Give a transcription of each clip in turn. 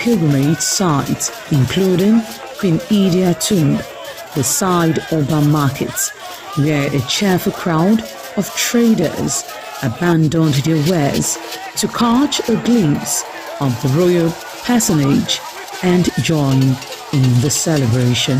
pilgrimage sites, including Queen Idia Tomb, the Side Oba Markets, where a cheerful crowd of traders abandoned their wares to catch a glimpse of the royal personage and join in the celebration.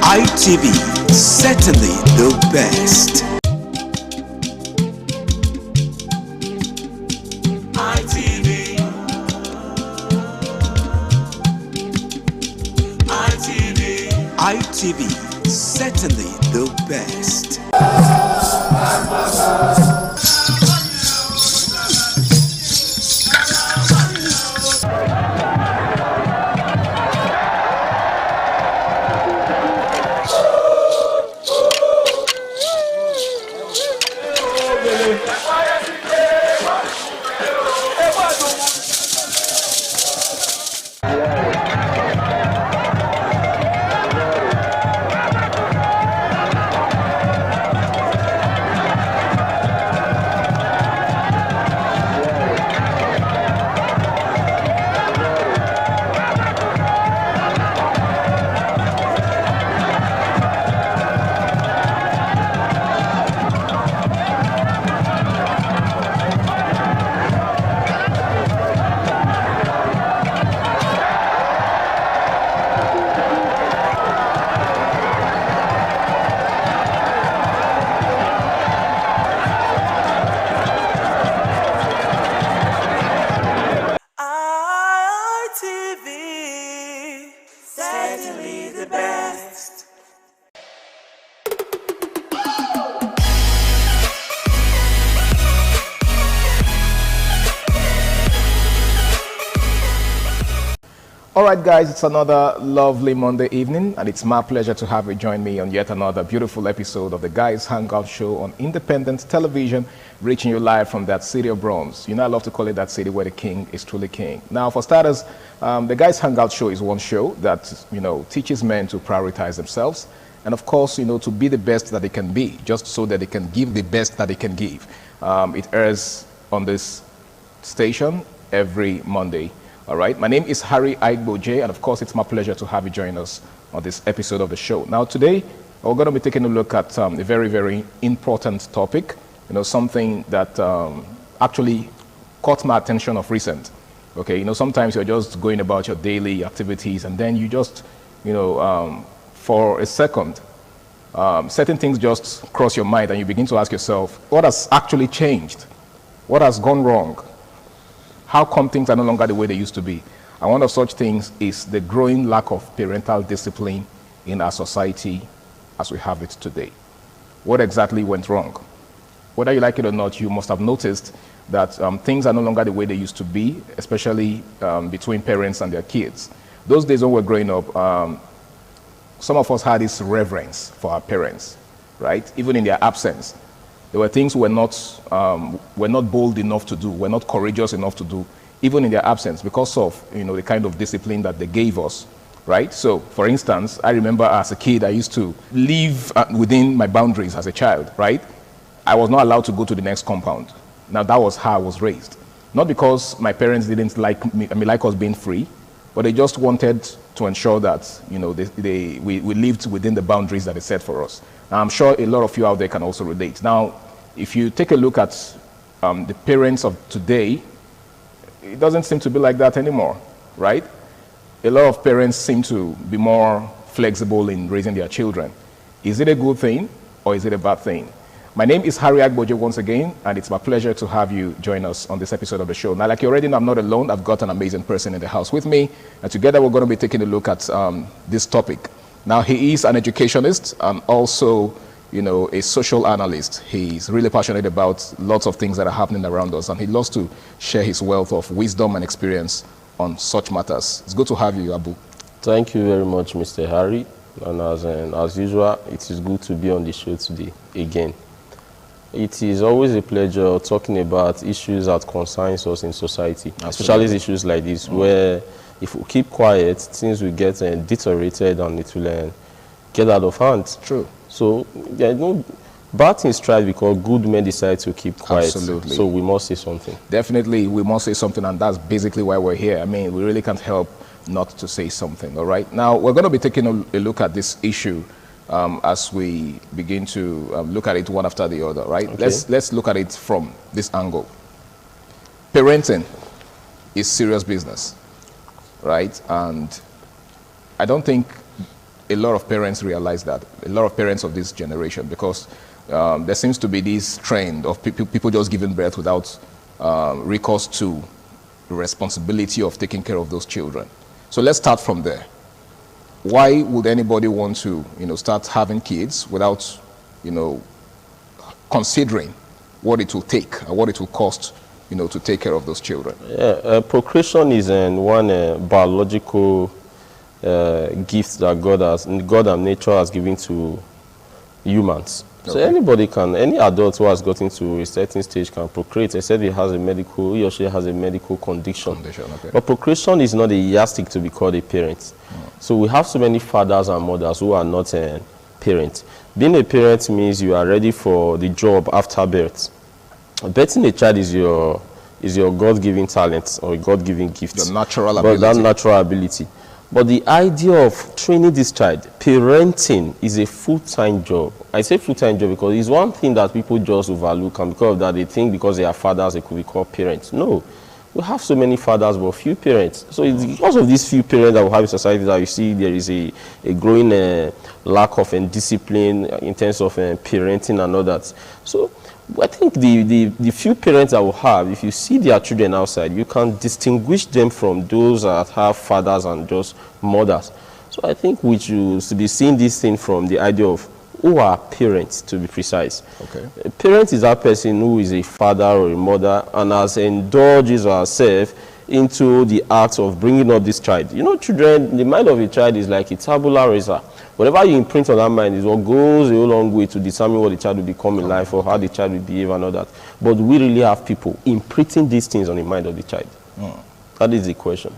ITV, certainly the best. ITV, certainly the best. Alright guys, it's another lovely Monday evening and it's my pleasure to have you join me on yet another beautiful episode of the Guys Hangout Show on independent television, reaching you live from that city of bronze. You know I love to call it that city where the king is truly king. Now for starters, the Guys Hangout Show is one show that, teaches men to prioritize themselves and of course, to be the best that they can be, just so that they can give the best that they can give. It airs on this station every Monday. All right, my name is Harry Aigboje, and of course, it's my pleasure to have you join us on this episode of the show. Now, today, we're going to be taking a look at a very, very important topic, something that actually caught my attention of recent. Okay, sometimes you're just going about your daily activities, and then you just, for a second, certain things just cross your mind, and you begin to ask yourself, what has actually changed? What has gone wrong? How come things are no longer the way they used to be? And one of such things is the growing lack of parental discipline in our society as we have it today. What exactly went wrong? Whether you like it or not, you must have noticed that things are no longer the way they used to be, especially between parents and their kids. Those days when we were growing up, some of us had this reverence for our parents, right? Even in their absence. There were things we're not bold enough to do, we're not courageous enough to do, even in their absence, because of the kind of discipline that they gave us, right? So, for instance, I remember as a kid, I used to live within my boundaries as a child, right? I was not allowed to go to the next compound. Now, that was how I was raised. Not because my parents didn't like me, like us being free, but they just wanted to ensure that we lived within the boundaries that they set for us. Now, I'm sure a lot of you out there can also relate. Now, if you take a look at the parents of today, it doesn't seem to be like that anymore, right? A lot of parents seem to be more flexible in raising their children. Is it a good thing or is it a bad thing? My name is Harry Agboje once again, and it's my pleasure to have you join us on this episode of the show. Now, like you already know, I'm not alone. I've got an amazing person in the house with me, and together we're going to be taking a look at this topic. Now, he is an educationist and also, a social analyst. He's really passionate about lots of things that are happening around us, and he loves to share his wealth of wisdom and experience on such matters. It's good to have you, Abu. Thank you very much, Mr. Harry. And as usual, it is good to be on the show today again. It is always a pleasure talking about issues that concerns us in society, especially issues like this, where if we keep quiet, things will get deteriorated and it will get out of hand. True. So there are no bad things tried because good men decide to keep quiet. Absolutely. So we must say something. Definitely, we must say something, and that's basically why we're here. I mean, we really can't help not to say something, all right? Now, we're going to be taking a look at this issue as we begin to look at it one after the other, right? Okay. Let's look at it from this angle. Parenting is serious business, right? And I don't think a lot of parents realize that, a lot of parents of this generation, because there seems to be this trend of people just giving birth without recourse to the responsibility of taking care of those children. So let's start from there. Why would anybody want to, start having kids without, considering what it will take and what it will cost, to take care of those children? Yeah, procreation is one biological gift that God and nature has given to humans. So anybody can, any adult who has gotten to a certain stage can procreate, except he or she has a medical condition. Okay. But procreation is not a yardstick to be called a parent. So we have so many fathers and mothers who are not parents. Being a parent means you are ready for the job after birth. Birthing a child is your God-given talent or God-given gift. Your natural ability. But that natural ability. But the idea of training this child, parenting, is a full-time job. I say full-time job because it's one thing that people just overlook, and because of that they think because they are fathers they could be called parents. No. We have so many fathers but few parents. So it's because of these few parents that we have in society that you see there is a growing lack of discipline in terms of parenting and all that. So I think the few parents that we have, if you see their children outside, you can distinguish them from those that have fathers and just mothers. So I think we should be seeing this thing from the idea of who are parents, to be precise. Okay. A parent is that person who is a father or a mother and has indulged herself into the act of bringing up this child. Children, the mind of a child is like a tabula rasa. Whatever you imprint on that mind is what goes a long way to determine what the child will become in life or how the child will behave and all that. But we really have people imprinting these things on the mind of the child. That is the question.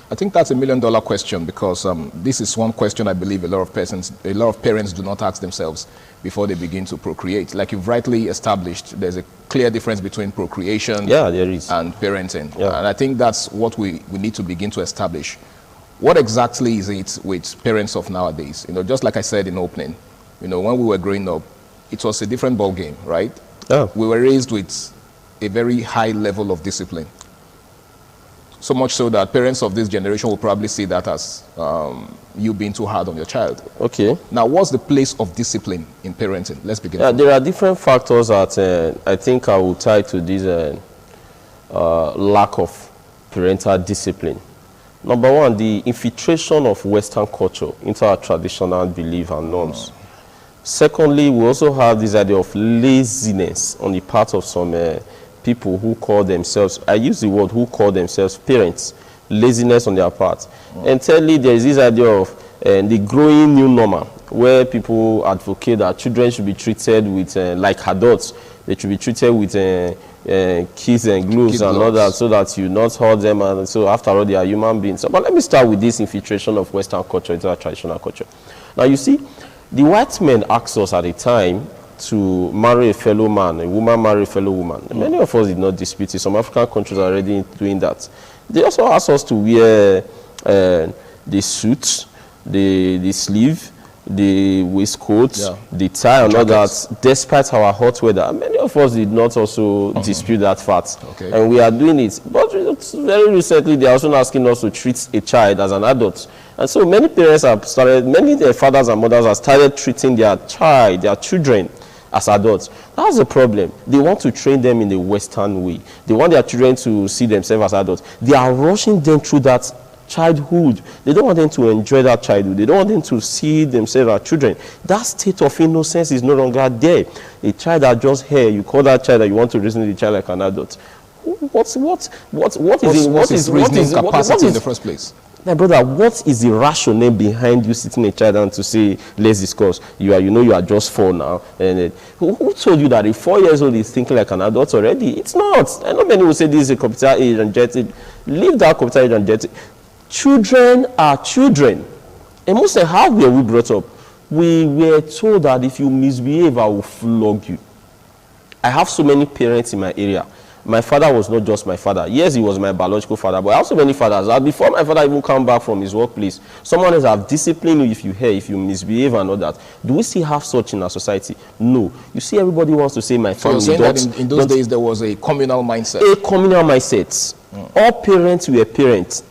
I think that's $1 million question, because this is one question I believe a lot of parents do not ask themselves before they begin to procreate. Like you've rightly established, there's a clear difference between procreation there is. and parenting. And I think that's what we need to begin to establish. What exactly is it with parents of nowadays? Just like I said in opening, when we were growing up, it was a different ball game, right? Yeah. We were raised with a very high level of discipline. So much so that parents of this generation will probably see that as you being too hard on your child. Okay. Now, what's the place of discipline in parenting? Let's begin. There are different factors that I think I will tie to this lack of parental discipline. Number one, the infiltration of Western culture into our traditional belief and norms. Secondly, we also have this idea of laziness on the part of some people who call themselves, I use the word who call themselves parents, laziness on their part. And thirdly, there is this idea of the growing new normal, where people advocate that children should be treated with, like adults, they should be treated with kids and gloves and all that, so that you not hurt them. And so after all, they are human beings. So, but let me start with this infiltration of Western culture into our traditional culture. Now, you see, the white men asked us at the time to marry a fellow man, a woman marry a fellow woman. Many of us did not dispute it. Some African countries are already doing that. They also asked us to wear the suit, the sleeve, the waistcoat, the tie, and all that, despite our hot weather. Many of us did not also dispute that fact. And we are doing it. But very recently, they are also asking us to treat a child as an adult. And so many parents have started, many fathers and mothers have started treating their child, their children, as adults. That's the problem. They want to train them in the Western way. They want their children to see themselves as adults. They are rushing them through that childhood. They don't want them to enjoy that childhood. They don't want them to see themselves as children. That state of innocence is no longer there. A child that just here, you call that child that you want to reason with the child like an adult. What's his reasoning capacity in the first place? My brother, what is the rationale behind you sitting a child down to say, let's discuss? You are just 4 now. And who told you that a 4 years old is thinking like an adult already? It's not. I know many will say this is a computer age and jet. Leave that computer age and jet. Children are children. And most of how were we brought up? We were told that if you misbehave, I will flog you. I have so many parents in my area. My father was not just my father. Yes, he was my biological father, but I have so many fathers that before my father even come back from his workplace, someone else have disciplined you if you misbehave and all that. Do we still have such in our society? No. You see, everybody wants to say my family. So you're saying that in those days there was a communal mindset? A communal mindset. All parents were parents,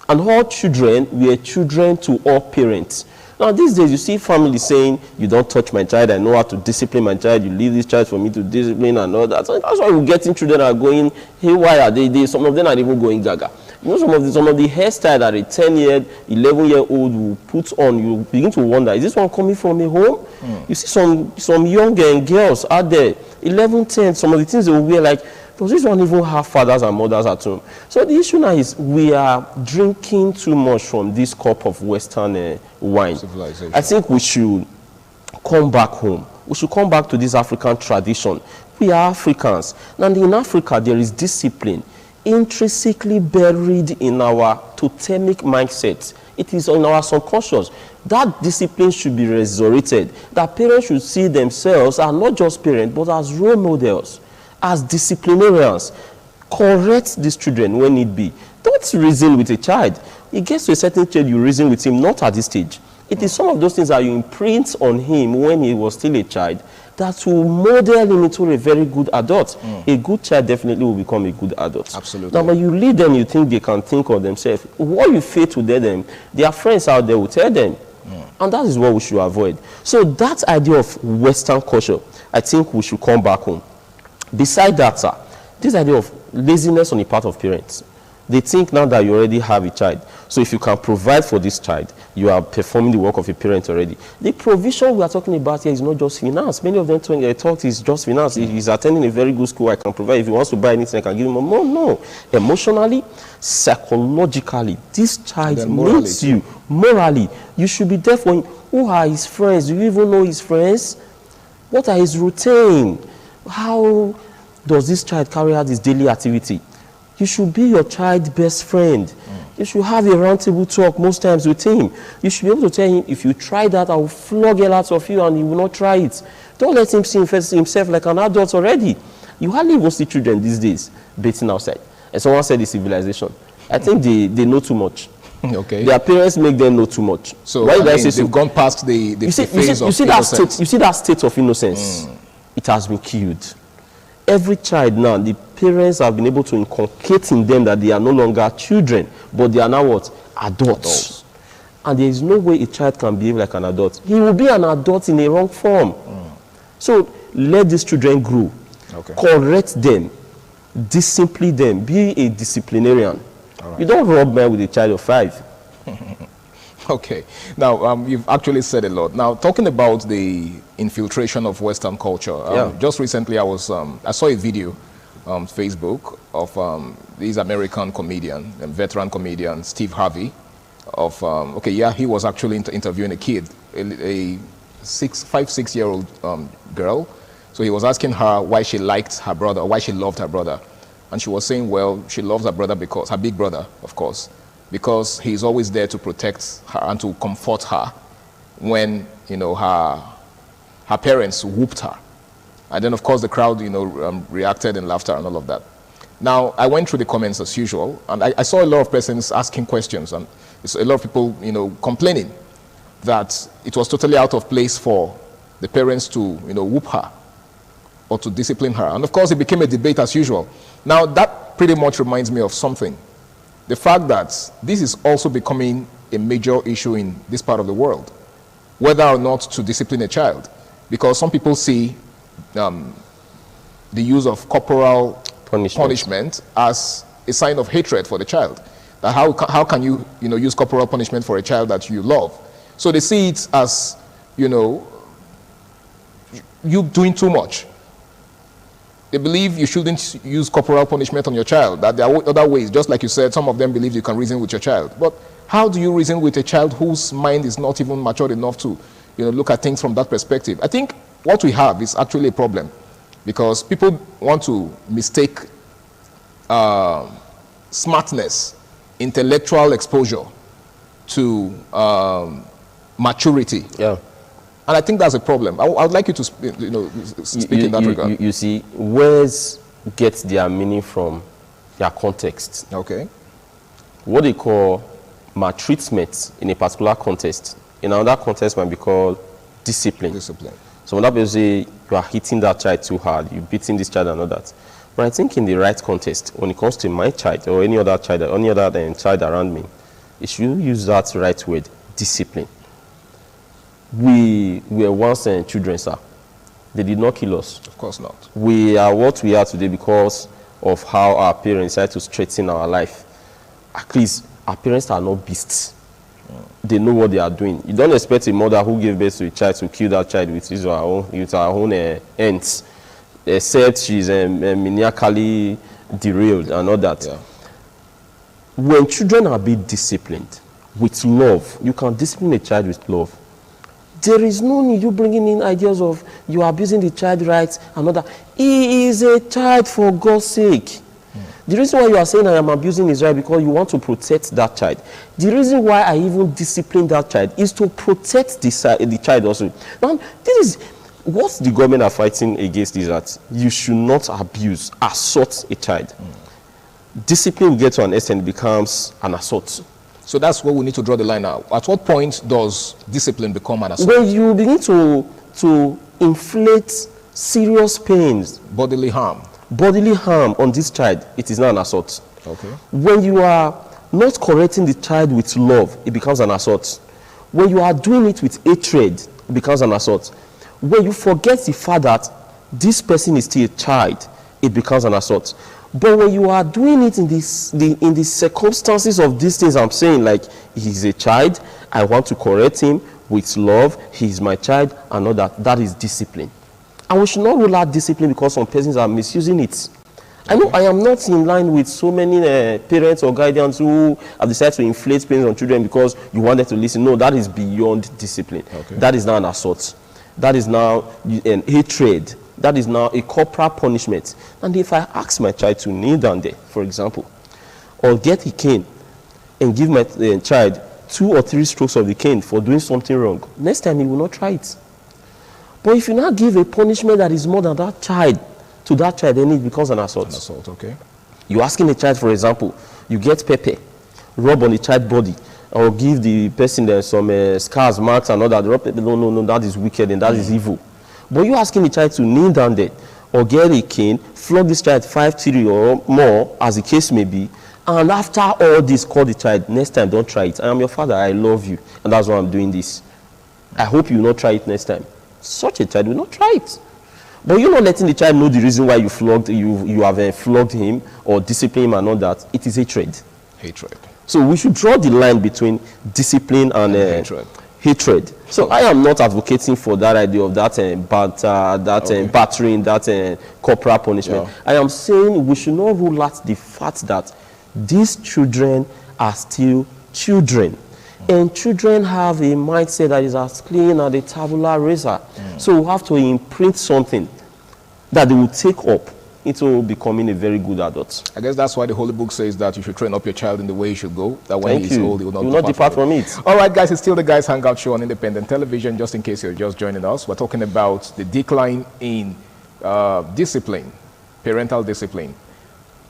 and all children were children to all parents. Now, these days, you see families saying, you don't touch my child, I know how to discipline my child, you leave this child for me to discipline and all that. So that's why we're getting children that are going haywire. Some of them are even going gaga. You know, some of the hairstyle that a 10-year, 11-year-old will put on, you begin to wonder, is this one coming from a home? You see some young girls out there, 11, 10, some of the things they will wear, like, does this one even have fathers and mothers at home? So the issue now is we are drinking too much from this cup of Western wine. I think we should come back home. We should come back to this African tradition. We are Africans. And in Africa, there is discipline intrinsically buried in our totemic mindset. It is on our subconscious. That discipline should be resurrected. That parents should see themselves as not just parents, but as role models, as disciplinarians. Correct these children when need be. Don't reason with a child. It gets to a certain stage, you reason with him, not at this stage. It is some of those things that you imprint on him when he was still a child that will model him into a very good adult. A good child definitely will become a good adult. Absolutely. Now, when you lead them, you think they can think of themselves. What you fail to tell them, their friends out there will tell them. And that is what we should avoid. So that idea of Western culture, I think we should come back home. Beside that, sir, this idea of laziness on the part of parents. They think now that you already have a child. So if you can provide for this child, you are performing the work of a parent already. The provision we are talking about here is not just finance. Many of them thought it's just finance. He's attending a very good school, I can provide. If he wants to buy anything, I can give him more. No. Emotionally, psychologically, this child needs you. Morally, you should be there for him. Who are his friends? Do you even know his friends? What are his routine? How does this child carry out his daily activity? You should be your child's best friend. You should have a roundtable talk most times with him. You should be able to tell him, if you try that, I will flog a lot of you, and he will not try it. Don't let him see himself like an adult already. You hardly even see children these days bathing outside. And someone said it's civilization. I think they know too much. Okay. Their parents make them know too much. So why they've gone past the phase of innocence. You see that state of innocence? It has been killed. Every child now, the parents have been able to inculcate in them that they are no longer children, but they are now what? Adults. And there is no way a child can behave like an adult. He will be an adult in a wrong form. So let these children grow. Correct them. Discipline them. Be a disciplinarian. You don't rub men with a child of 5. Okay. Now, you've actually said a lot. Now, talking about the infiltration of Western culture, just recently I saw a video on Facebook of this American comedian, a veteran comedian, Steve Harvey. He was actually interviewing a kid, a 5, 6-year-old girl. So he was asking her why she liked her brother, why she loved her brother. And she was saying, well, she loves her brother because, her big brother, of course, because he's always there to protect her and to comfort her when, you know, her parents whooped her. And then, of course, the crowd, you know, reacted in laughter and all of that. Now, I went through the comments as usual, and I saw a lot of persons asking questions, and a lot of people, you know, complaining that it was totally out of place for the parents to, you know, whoop her or to discipline her. And of course, it became a debate as usual. Now, that pretty much reminds me of something. The fact that this is also becoming a major issue in this part of the world, whether or not to discipline a child. Because some people see the use of corporal punishment as a sign of hatred for the child. That how can you, you know, use corporal punishment for a child that you love? So they see it as, you know, you doing too much. They believe you shouldn't use corporal punishment on your child, that there are other ways. Just like you said, some of them believe you can reason with your child. But how do you reason with a child whose mind is not even matured enough to, you know, look at things from that perspective? I think what we have is actually a problem, because people want to mistake smartness, intellectual exposure to maturity. Yeah. And I think that's a problem. I would like you to you know, speak in that regard. You see, words get their meaning from their context. Okay. What they call maltreatment in a particular context, in another context might be called discipline. Discipline. So when that people say you are hitting that child too hard, you're beating this child and all that. But I think in the right context, when it comes to my child or any other child, or any other child around me, it should use that right word, discipline. We were once children, sir. They did not kill us. Of course not. We are what we are today because of how our parents had to straighten our life. At least our parents are not beasts. They know what they are doing. You don't expect a mother who gave birth to a child to kill that child with his or her own ends, except she's maniacally derailed and all that. Yeah. When children are being disciplined with love, you can discipline a child with love. There is no need you bringing in ideas of you are abusing the child rights and all that. He is a child, for God's sake. The reason why you are saying I am abusing his right because you want to protect that child. The reason why I even discipline that child is to protect the child also. Now, this is what the government are fighting against, is that you should not abuse, assault a child. Discipline will get to an extent, it becomes an assault. So that's where we need to draw the line now. At what point does discipline become an assault? When you begin to inflict serious pains, Bodily harm. on this child, it is not an assault. Okay. When you are not correcting the child with love, it becomes an assault. When you are doing it with hatred, it becomes an assault. When you forget the fact that this person is still a child, it becomes an assault. But when you are doing it in the circumstances of these things I'm saying, like he's a child, I want to correct him with love, he's my child, and all that, that is discipline. And we should not rule out discipline because some persons are misusing it. I know I am not in line with so many parents or guardians who have decided to inflate pains on children because you want them to listen. No, that is beyond discipline. Okay. That is now an assault. That is now an hatred. That is now a corporal punishment. And if I ask my child to kneel down there, for example, or get a cane and give my child 2 or 3 strokes of the cane for doing something wrong, next time he will not try it. But if you now give a punishment that is more than that child to that child, then it becomes an assault. An assault, okay. You're asking a child, for example, you get pepper, rub on the child's body, or give the person some scars, marks, and all that. Rub pepper. No, that is wicked and that is evil. But you're asking the child to kneel down there, or get a cane, flog this child 5 times or more, as the case may be, and after all this, call the child, next time, don't try it. I am your father, I love you, and that's why I'm doing this. I hope you will not try it next time. Such a child will not try it. But you're not letting the child know the reason why you have flogged him or disciplined him and all that. It is hatred. Hatred. So we should draw the line between discipline and hatred. So I am not advocating for that idea of that battering, that corporal punishment. Yeah. I am saying we should not rule out the fact that these children are still children. And children have a mindset that is as clean as a tabula rasa. So we have to imprint something that they will take up into becoming a very good adult. I guess that's why the Holy Book says that you should train up your child in the way he should go, that when he's old, he will not depart from it. All right, guys, it's still the Guys Hangout Show on Independent Television. Just in case you're just joining us, we're talking about the decline in discipline, parental discipline.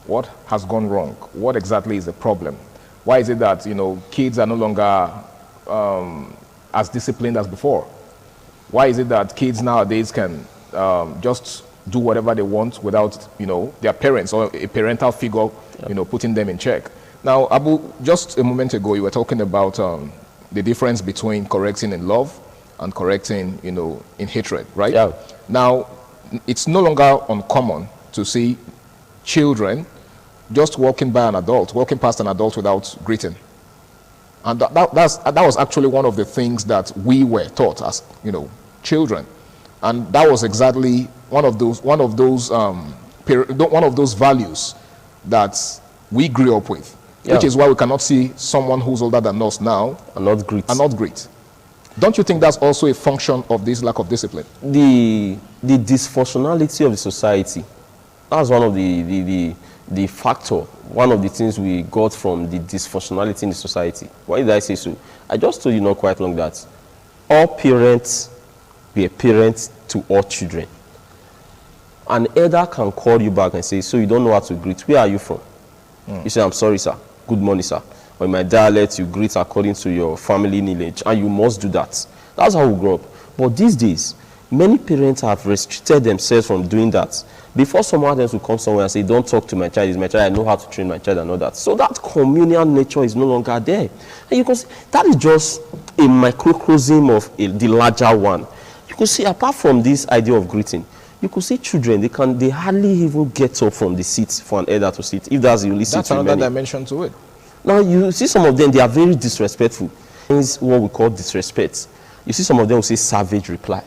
What has gone wrong? What exactly is the problem? Why is it that, kids are no longer as disciplined as before? Why is it that kids nowadays can just do whatever they want without, their parents or a parental figure, putting them in check? Now, Abu, just a moment ago, you were talking about the difference between correcting in love and correcting, in hatred, right? Yeah. Now, it's no longer uncommon to see children just walking past an adult without greeting. And that was actually one of the things that we were taught as, children. And that was exactly one of those values that we grew up with, which is why we cannot see someone who's older than us now and not greet. Don't you think that's also a function of this lack of discipline? The dysfunctionality of the society, that's one of the factor, one of the things we got from the dysfunctionality in the society. Why did I say so? I just told you not quite long that all parents were parents to all children. An elder can call you back and say, so you don't know how to greet. Where are you from? You say, I'm sorry, sir. Good morning, sir. Or in my dialect, you greet according to your family lineage, and you must do that. That's how we grow up. But these days, many parents have restricted themselves from doing that. Before someone else will come somewhere and say, don't talk to my child, it's my child, I know how to train my child and all that. So that communal nature is no longer there. And you can see, that is just a microcosm of the larger one. You could see, apart from this idea of greeting, you could see children, they hardly even get up from the seat for an elder to sit, if that's the only seat. That's another dimension to it. Now, you see some of them, they are very disrespectful. It's what we call disrespect. You see some of them will say savage reply.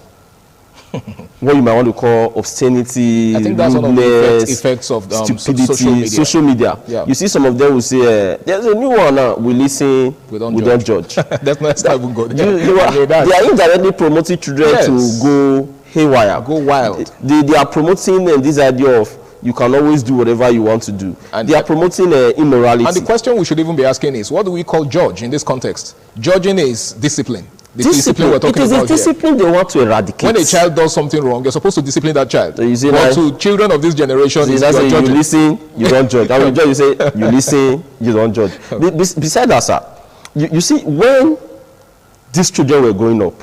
What you might want to call obscenity, I think that's one of the effects of stupidity, social media. Yeah. You see some of them will say, there's a new one now, we listen, we don't judge. That's not even good. They are indirectly promoting children to go haywire. Go wild. They are promoting this idea of you can always do whatever you want to do. And they are promoting immorality. And the question we should even be asking is, what do we call judge in this context? Judging is discipline. Discipline we're talking about. It is a discipline they want to eradicate. When a child does something wrong, you're supposed to discipline that child. So you say but to children of this generation, you listen, you don't judge. I will judge, you say, you listen, you don't judge. Besides that, sir, you see, when these children were growing up,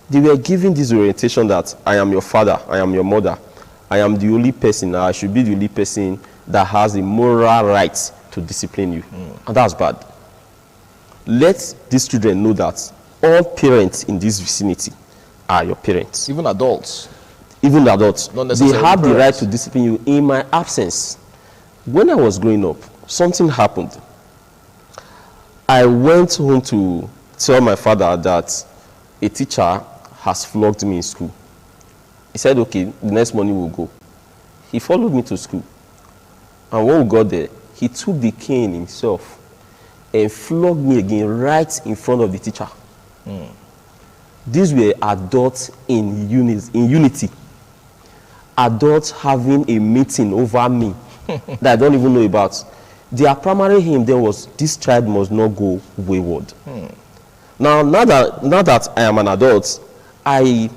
they were given this orientation that I am your father, I am your mother, I am the only person, I should be the only person that has the moral right to discipline you. And that's bad. Let these children know that all parents in this vicinity are your parents. Even adults. Even adults. Not they necessarily have the right parents. to discipline you in my absence. When I was growing up, something happened. I went home to tell my father that a teacher has flogged me in school. He said, okay, the next morning we'll go. He followed me to school. And when we got there, he took the cane himself and flogged me again right in front of the teacher. These were adults in unity. Adults having a meeting over me that I don't even know about. Their primary aim then was, this child must not go wayward. Now that I am an adult, I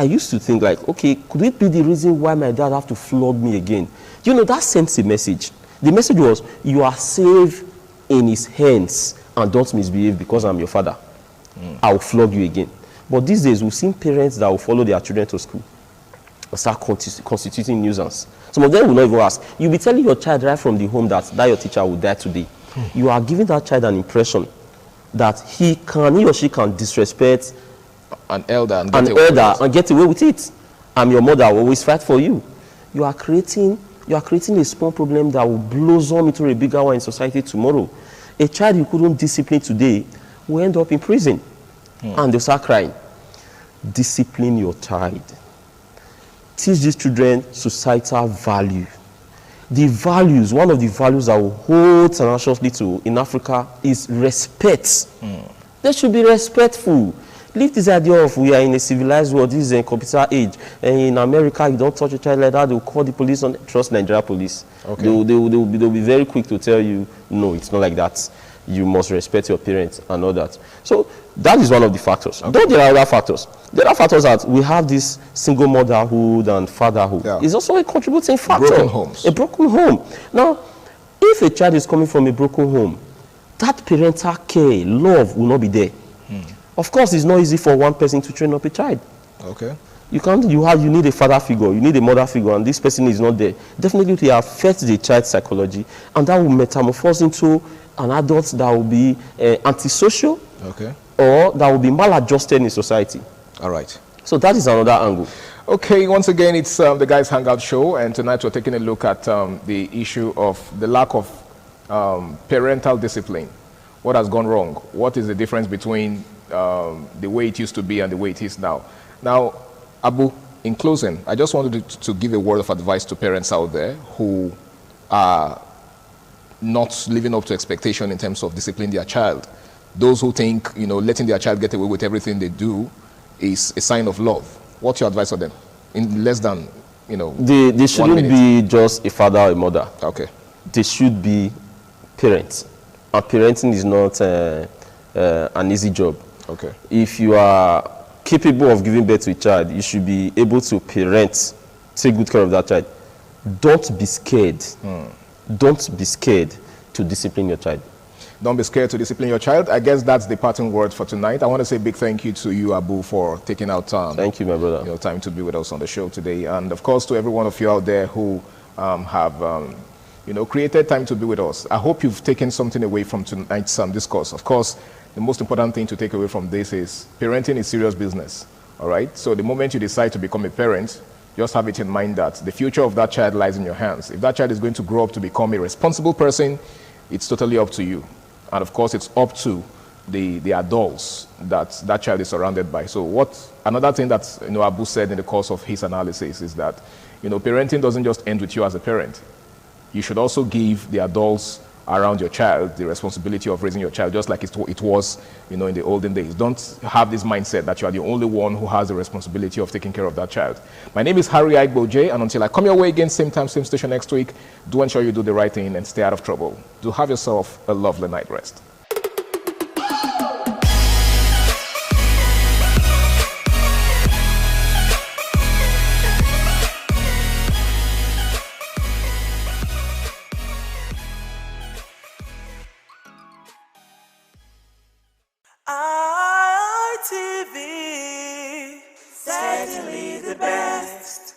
used to think like, okay, could it be the reason why my dad have to flog me again? You know, that sends a message. The message was, you are safe in his hands and don't misbehave because I'm your father. I'll flog you again. But these days, we've seen parents that will follow their children to school and start constituting nuisance. Some of them will not even ask. You'll be telling your child right from the home that your teacher will die today. You are giving that child an impression that he or she can disrespect an elder and get away with it. I'm your mother, I will always fight for you. You are creating a small problem that will blossom into a bigger one in society tomorrow. A child you couldn't discipline today will end up in prison. And they'll start crying. Discipline your child. Teach these children societal value. The values, one of the values that will hold tenaciously to in Africa is respect. They should be respectful. Leave this idea of we are in a civilized world, this is a computer age, and in America you don't touch a child like that, they'll call the police on. Trust Nigeria police. Okay. They'll be very quick to tell you, no, it's not like that. You must respect your parents and all that. So that is one of the factors. Okay. Though there are other factors. There are factors that we have this single motherhood and fatherhood. Yeah. It's also a contributing factor. Broken homes. A broken home. Now, if a child is coming from a broken home, that parental care, love will not be there. Of course, it's not easy for one person to train up a child. Okay. You need a father figure, you need a mother figure, and this person is not there. Definitely, it will affect the child's psychology, and that will metamorphose into an adult that will be antisocial, Okay. or that will be maladjusted in society. All right. So that is another angle. Okay, once again, it's the Guys Hangout Show, and tonight we're taking a look at the issue of the lack of parental discipline. What has gone wrong? What is the difference between the way it used to be and the way it is now? Now, Abu, in closing, I just wanted to give a word of advice to parents out there who are not living up to expectation in terms of disciplining their child. Those who think, letting their child get away with everything they do is a sign of love. What's your advice for them? In less than, They shouldn't be just a father or a mother. Okay. They should be parents. And parenting is not an easy job. Okay. If you are capable of giving birth to a child, you should be able to parent, take good care of that child. Don't be scared. Don't be scared to discipline your child. Don't be scared to discipline your child. I guess that's the parting word for tonight. I want to say a big thank you to you, Abu, for taking out time. Thank you, my brother. Time to be with us on the show today. And of course, to every one of you out there who have created time to be with us. I hope you've taken something away from tonight's discourse. Of course, the most important thing to take away from this is parenting is serious business. All right? So the moment you decide to become a parent, just have it in mind that the future of that child lies in your hands. If that child is going to grow up to become a responsible person, it's totally up to you. And of course, it's up to the adults that child is surrounded by. So another thing that Abu said in the course of his analysis is that parenting doesn't just end with you as a parent. You should also give the adults around your child the responsibility of raising your child, just like it was in the olden days. Don't have this mindset that you are the only one who has the responsibility of taking care of that child. My name is Harry Igboje, and until I come your way again, same time, same station next week, do ensure you do the right thing and stay out of trouble. Do have yourself a lovely night rest. ITV, certainly the best.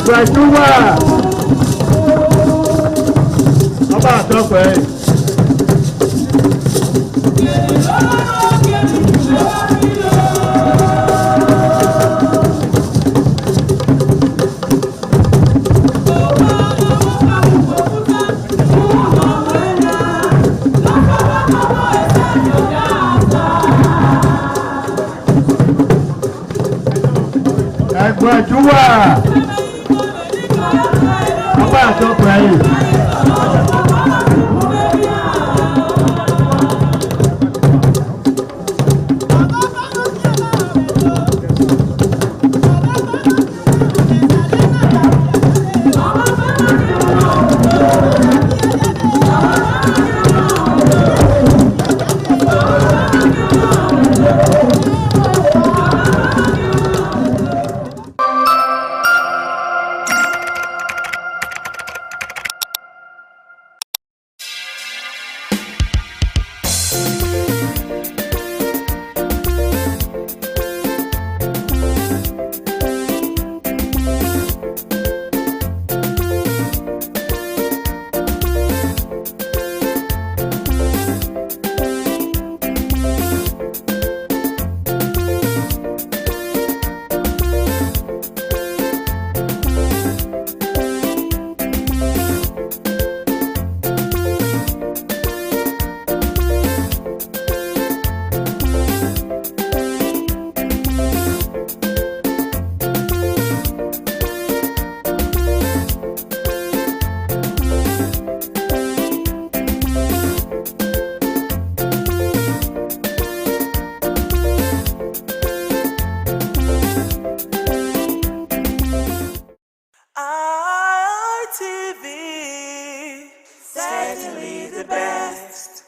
Gbajúmọ̀ ọba àtọ́pẹ́. Gbajúmọ̀ ọba àtọ́pẹ́ yìí. ITV, certainly the best.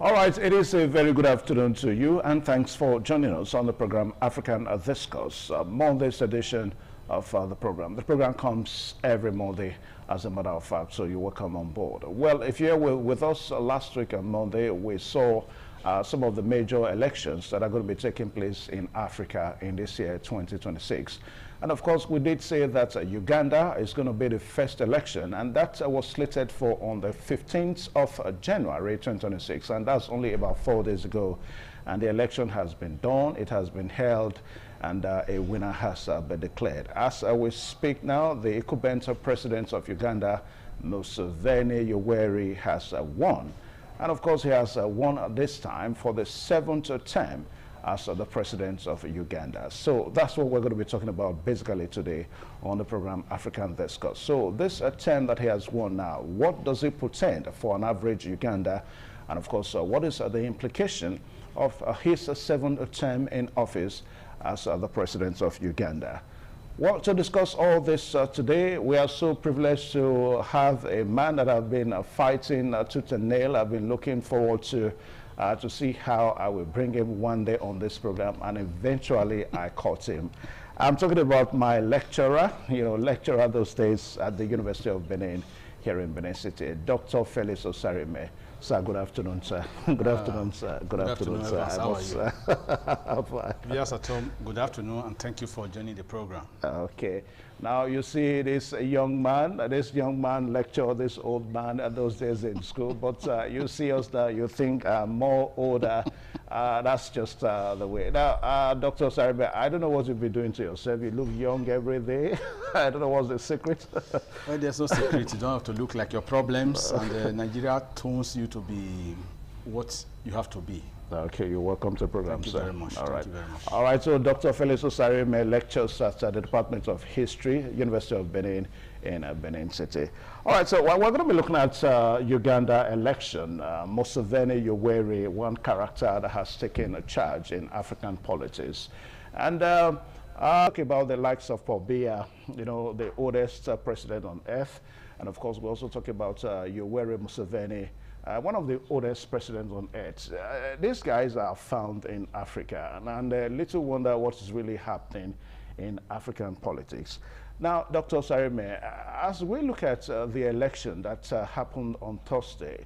All right, it is a very good afternoon to you, and thanks for joining us on the program African Discourse, Monday's edition of the program. The program comes every Monday, as a matter of fact, so you're welcome on board. Well, if you were with us last week on Monday, we saw some of the major elections that are going to be taking place in Africa in this year, 2026. And of course, we did say that Uganda is going to be the first election, and that was slated for on the 15th of January 2026, and that's only about 4 days ago. And the election has been done, it has been held, and a winner has been declared. As we speak now, the incumbent president of Uganda, Museveni Yoweri, has won. And of course, he has won this time for the 7th term as the president of Uganda. So that's what we're going to be talking about basically today on the program African Discourse. So this term that he has won now, what does it portend for an average Uganda? And of course, what is the implication of his 7th term in office as the president of Uganda? Well, to discuss all this today, we are so privileged to have a man that I've been fighting tooth and nail. I've been looking forward to see how I will bring him one day on this program, and eventually I caught him. I'm talking about my lecturer, lecturer those days at the University of Benin here in Benin City, Dr. Felix Osarime. Sir, good afternoon, sir. Good afternoon, sir. Good afternoon, sir. How are you? Yes, at home, good afternoon, and thank you for joining the program. Okay. Now you see this young man lecture this old man at those days in school, but you see us now, you think more older. That's just the way. Now, Dr. Osarime, I don't know what you've been doing to yourself. You look young every day. I don't know what's the secret. Well, there's no secret. You don't have to look like your problems, and Nigeria tunes you to be what you have to be. Okay, you're welcome to the program, Thank you sir. very much. All right. Thank you very much. All right, so Dr. Felix Osarime lectures at the Department of History, University of Benin in Benin City. All right, so we're going to be looking at Uganda election. Museveni Yoweri, one character that has taken a charge in African politics. And Talk about the likes of Paul Biya, you know, the oldest president on earth. And of course, we also talk about Yoweri Museveni, one of the oldest presidents on earth. These guys are found in Africa, and little wonder what is really happening in African politics. Now, Dr. Osarime, as we look at the election that happened on Thursday,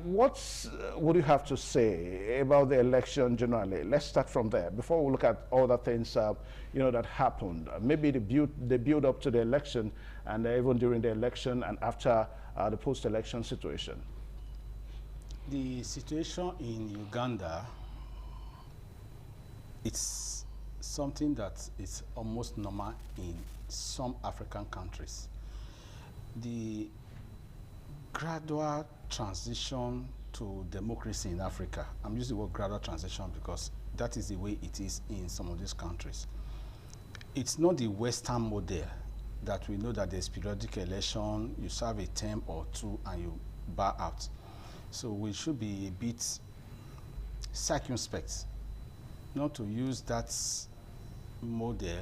what would you have to say about the election generally? Let's start from there before we look at all the things you know, that happened. Maybe the build up to the election, and even during the election and after the post-election situation. The situation in Uganda, it's something that is almost normal in some African countries. The gradual transition to democracy in Africa, I'm using the word gradual transition because that is the way it is in some of these countries. It's not the Western model that we know that there's periodic election, you serve a term or two and you bow out. So we should be a bit circumspect not to use that model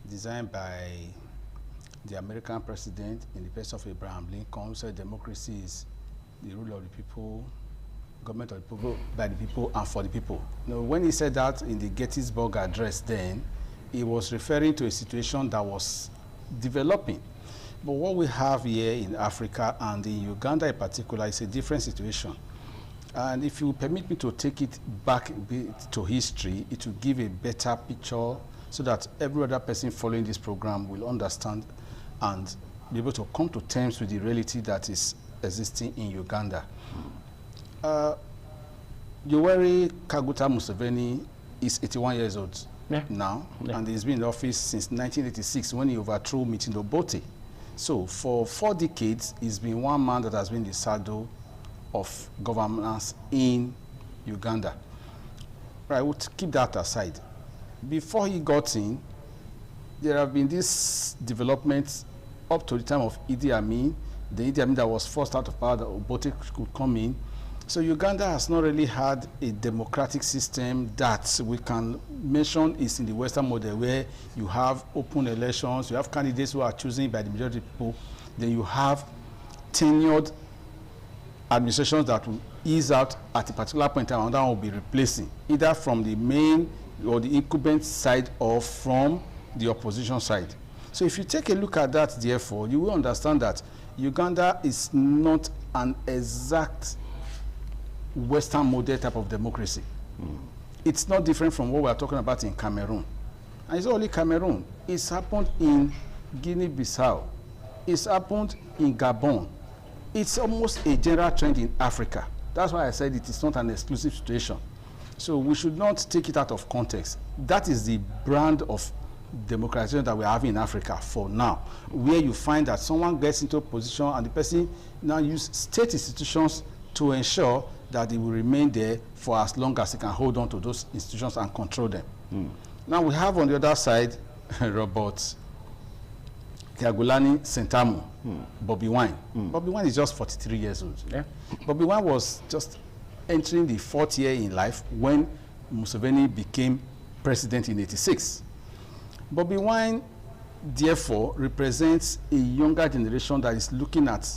designed by the American president in the person of Abraham Lincoln, who said democracy is the rule of the people, government of the people, by the people, and for the people. Now, when he said that in the Gettysburg Address then, he was referring to a situation that was developing. But what we have here in Africa and in Uganda in particular is a different situation. And if you permit me to take it back a bit to history, it will give a better picture so that every other person following this program will understand and be able to come to terms with the reality that is existing in Uganda. Yoweri Kaguta Museveni is 81 years old now, and he's been in office since 1986 when he overthrew Milton Obote. So for 4 decades, he's been one man that has been the saddle of governance in Uganda. Right, we'll keep that aside. Before he got in, there have been these developments up to the time of Idi Amin, the Idi Amin that was forced out of power, that Obote could come in. So Uganda has not really had a democratic system that we can mention is in the Western model, where you have open elections, you have candidates who are chosen by the majority of people, then you have tenured administrations that will ease out at a particular point in time, and that will be replacing, either from the main or the incumbent side or from the opposition side. So if you take a look at that, therefore, you will understand that Uganda is not an exact Western model type of democracy. It's not different from what we are talking about in Cameroon. And it's not only Cameroon. It's happened in Guinea-Bissau. It's happened in Gabon. It's almost a general trend in Africa. That's why I said it is not an exclusive situation. So we should not take it out of context. That is the brand of democratization that we're having in Africa for now, where you find that someone gets into a position and the person now uses state institutions to ensure that they will remain there for as long as they can hold on to those institutions and control them. Now we have on the other side Robert Kyagulanyi Ssentamu, Bobi Wine. Bobi Wine is just 43 years old. Bobi Wine was just entering the 4th year in life when Museveni became president in '86. Bobi Wine, therefore, represents a younger generation that is looking at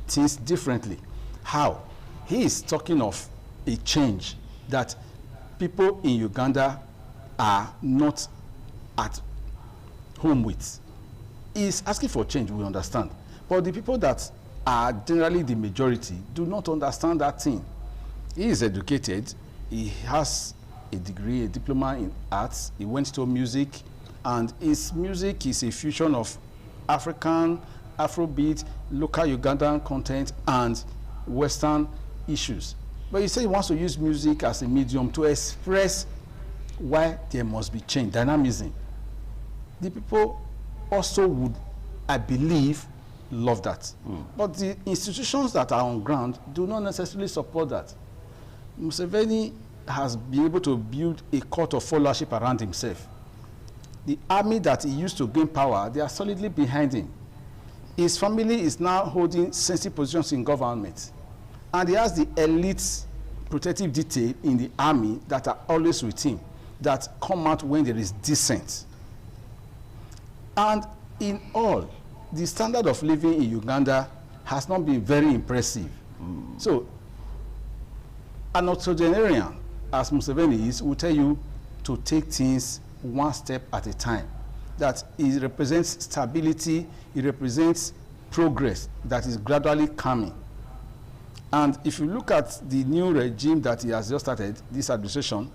things differently. How? He is talking of a change that people in Uganda are not at home with. He is asking for change, we understand. But the people that are generally the majority do not understand that thing. He is educated, he has a degree, a diploma in arts, he went to music, and his music is a fusion of African, Afrobeat, local Ugandan content, and Western issues. But he said he wants to use music as a medium to express why there must be change, dynamism. The people also would, I believe, love that. But the institutions that are on ground do not necessarily support that. Museveni has been able to build a court of followership around himself. The army that he used to gain power, they are solidly behind him. His family is now holding sensitive positions in government. And he has the elite protective detail in the army that are always with him. that come out when there is dissent. And in all, the standard of living in Uganda has not been very impressive. So, an octogenarian, as Museveni is, will tell you to take things one step at a time. That it represents stability, it represents progress that is gradually coming. And if you look at the new regime that he has just started, this administration,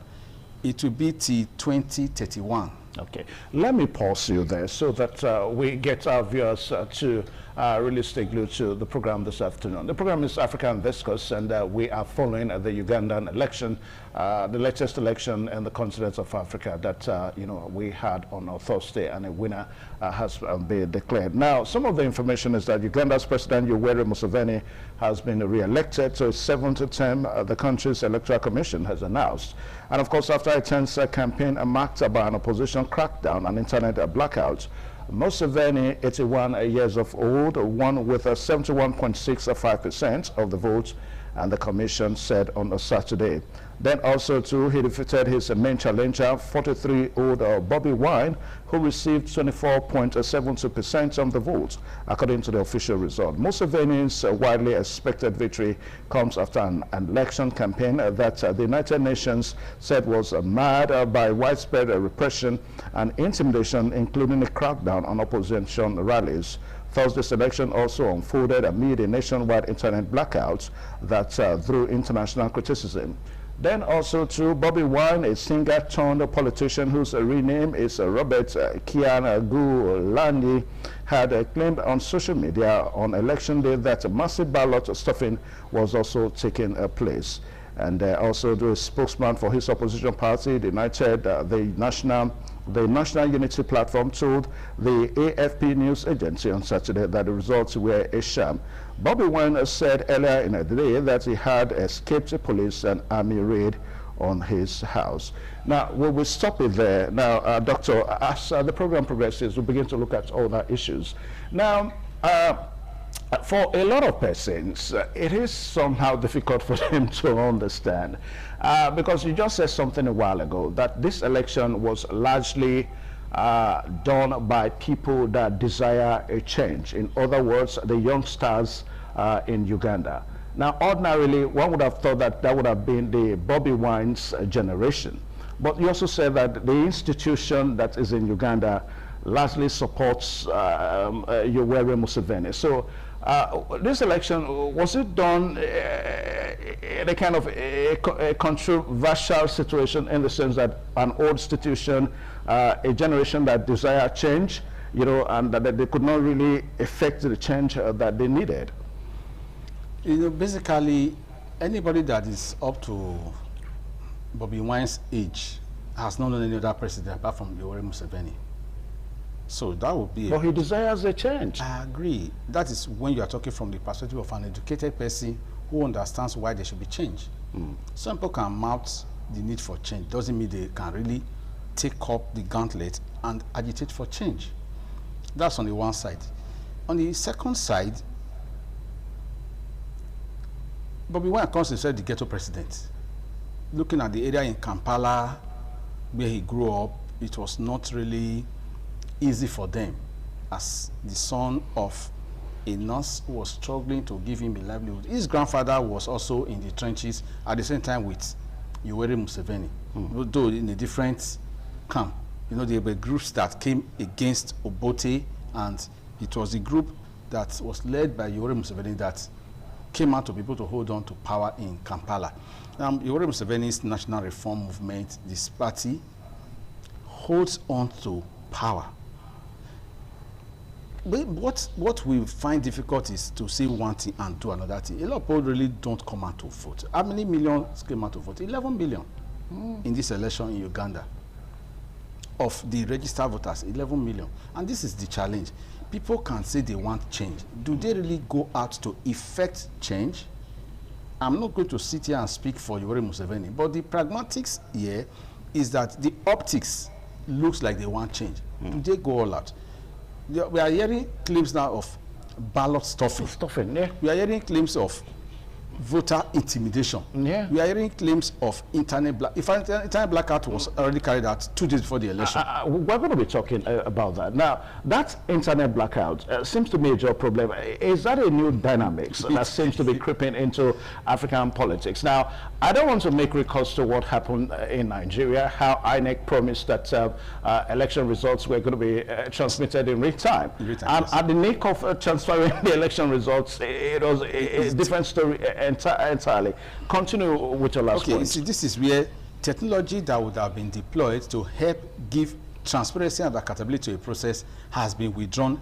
it will be till 2031. Okay, let me pause you there so that we get our viewers to really stay glued to the program this afternoon. The program is African Discourse, and we are following the Ugandan election, the latest election in the continent of Africa that we had on Thursday, and a winner has been declared. Now, some of the information is that Uganda's President Yoweri Museveni has been re-elected to his 7th term. The country's electoral commission has announced. And of course, after a tense campaign marked by an opposition crackdown and internet blackouts, Museveni, 81 years of old, won with 71.65% of the votes, and the commission said on a Saturday. Then also too, he defeated his main challenger, 43-year-old Bobby Wine, who received 24.72% of the votes, according to the official result. Museveni's widely expected victory comes after an election campaign that the United Nations said was marred by widespread repression and intimidation, including a crackdown on opposition rallies. Thursday's election also unfolded amid a nationwide internet blackout that drew international criticism. Then also too, Bobby Wine, a singer turned politician whose real name is Robert Kyagulanyi, had claimed on social media on election day that massive ballot stuffing was also taking place. And also the spokesman for his opposition party, the National Unity Platform, told the AFP news agency on Saturday that the results were a sham. Bobby Wine said earlier in the day that he had escaped a police and army raid on his house. Now, we will stop it there. Now, Doctor, as the program progresses, we'll begin to look at other issues. Now, for a lot of persons, it is somehow difficult for them to understand because you just said something a while ago that this election was largely done by people that desire a change. In other words, the youngsters in Uganda. Now, ordinarily, one would have thought that that would have been the Bobby Wine's generation. But you also said that the institution that is in Uganda largely supports Yoweri Museveni. So this election, was it done in a kind of a controversial situation, in the sense that an old institution, a generation that desire change, and that they could not really effect the change that they needed? Basically, anybody that is up to Bobby Wine's age has not known any other president apart from Yoweri Museveni. So that would be. But he desires a change. I agree. That is when you are talking from the perspective of an educated person who understands why there should be change. Some people can mount the need for change. Doesn't mean they can really take up the gauntlet and agitate for change. That's on the one side. On the second side, Bobby Wine calls himself the ghetto president. Looking at the area in Kampala where he grew up, it was not really easy for them, as the son of a nurse who was struggling to give him a livelihood. His grandfather was also in the trenches at the same time with Yoweri Museveni, though in a different camp. There were groups that came against Obote, and it was the group that was led by Yoweri Museveni that came out to be able to hold on to power in Kampala. Yoweri Museveni's National Reform Movement, this party, holds on to power. But what we find difficult is to say one thing and do another thing. A lot of people really don't come out to vote. How many millions came out to vote? 11 million in this election in Uganda. Of the registered voters, 11 million. And this is the challenge. People can say they want change. Do they really go out to effect change? I'm not going to sit here and speak for Yoweri Museveni, but the pragmatics here is that the optics looks like they want change. Do they go all out? We are hearing claims now of ballot stuffing. Yeah. We are hearing claims of voter intimidation. Yeah. We are hearing claims of internet blackout. If an internet blackout was already carried out 2 days before the election. We're going to be talking about that. Now, that internet blackout seems to be a major problem. Is that a new dynamics that seems to be creeping into African politics? Now, I don't want to make recourse to what happened in Nigeria, how INEC promised that election results were going to be transmitted in real time. Yes. At the nick of transferring the election results, it was a different story entirely. Continue with your last point. See, this is where technology that would have been deployed to help give transparency and accountability to a process has been withdrawn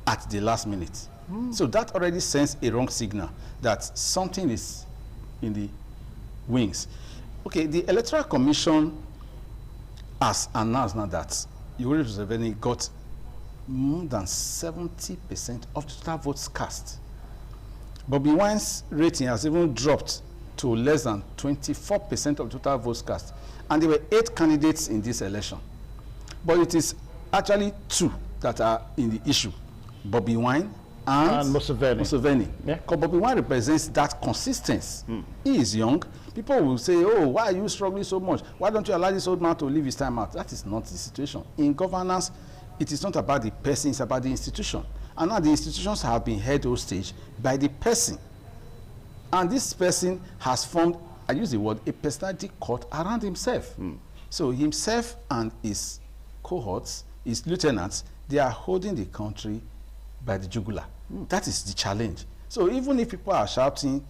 at the last minute. So that already sends a wrong signal that something is in the wings. Okay, the Electoral Commission has announced now that Yoweri Museveni got more than 70% of the total votes cast. Bobby Wine's rating has even dropped to less than 24% of total votes cast. And there were 8 candidates in this election. But it is actually 2 that are in the issue. Bobby Wine and Museveni. Yeah. Because Bobby Wine represents that consistency. He is young. People will say, oh, why are you struggling so much? Why don't you allow this old man to leave his time out? That is not the situation. In governance, it is not about the person, it's about the institution. And now the institutions have been held hostage by the person. And this person has formed, I use the word, a personality cult around himself. So himself and his cohorts, his lieutenants, they are holding the country by the jugular. That is the challenge. So even if people are shouting,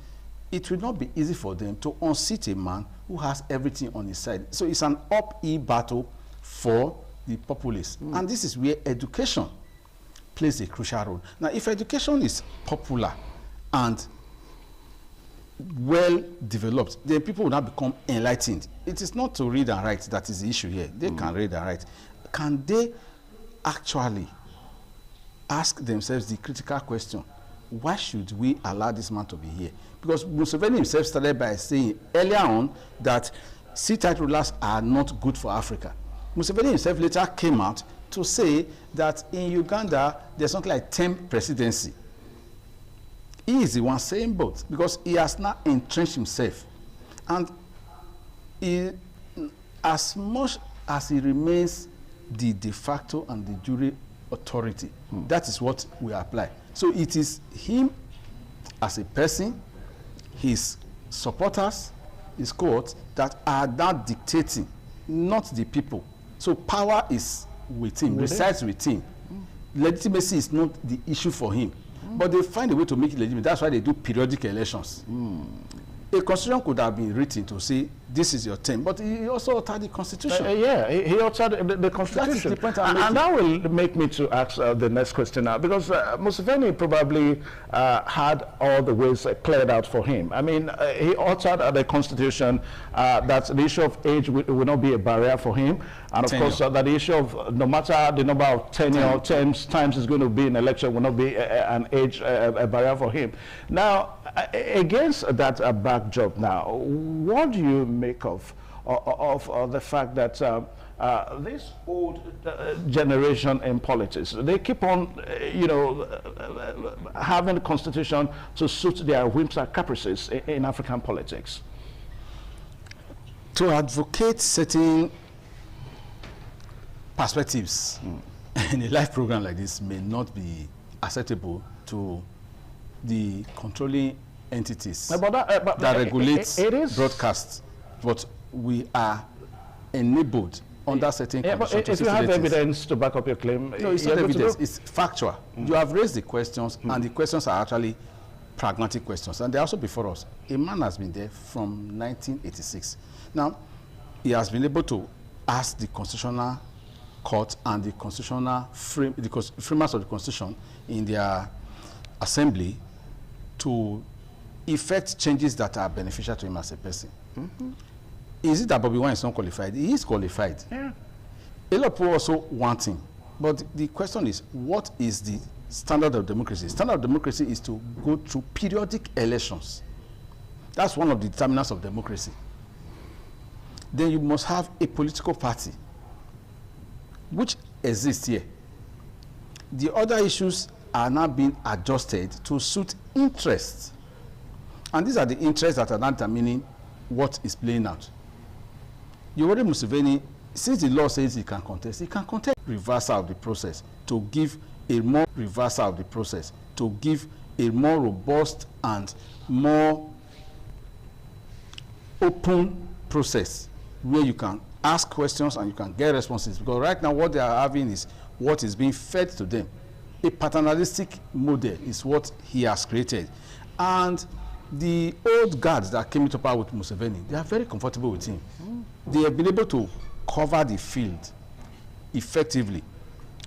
it will not be easy for them to unseat a man who has everything on his side. So it's an uphill battle for the populace. And this is where education plays a crucial role. Now, if education is popular and well developed, then people will now become enlightened. It is not to read and write that is the issue here. They can read and write. Can they actually ask themselves the critical question, why should we allow this man to be here? Because Museveni himself started by saying earlier on that sit-tight rulers are not good for Africa. Museveni himself later came out to say that in Uganda, there's something like 10 presidency. He is the one saying both because he has now entrenched himself. And he, as much as he remains the de facto and de jure authority, that is what we apply. So it is him as a person, his supporters, his cohorts that are now dictating, not the people. So power is with him, resides with him. Legitimacy is not the issue for him. But they find a way to make it legitimate. That's why they do periodic elections. A constitution could have been written to say, this is your term, but he also altered the constitution. Yeah, he altered the constitution. That is the point I'm making. And that will make me to ask the next question now, because Museveni probably had all the ways cleared out for him. I mean, he altered the constitution that the issue of age will not be a barrier for him. And of course, that the issue of no matter the number of tenure times is going to be in election will not be an age a barrier for him. Now, against that backdrop now, what do you make of the fact that this old generation in politics, they keep on, having the constitution to suit their whims and caprices in African politics? To advocate certain perspectives in a live program like this may not be acceptable to the controlling entities that regulate broadcasts, but we are enabled under certain conditions. If you have evidence to back up your claim, no, it's not evidence, it's factual. You have raised the questions, and the questions are actually pragmatic questions, and they're also before us. A man has been there from 1986. Now, he has been able to ask the Constitutional Court and the constitutional framers of the Constitution in their assembly to effect changes that are beneficial to him as a person. Is it that Bobby Wine is not qualified? He is qualified. Yeah. A lot of people also want him. But the question is, what is the standard of democracy? Standard of democracy is to go through periodic elections. That's one of the determinants of democracy. Then you must have a political party, which exists here. The other issues are now being adjusted to suit interests. And these are the interests that are not determining what is playing out. Yoweri Museveni, since the law says he can contest reversal of the process to give a more robust and more open process where you can ask questions and you can get responses. Because right now what they are having is what is being fed to them. A paternalistic model is what he has created. And the old guards that came into power with Museveni, they are very comfortable with him. They have been able to cover the field effectively,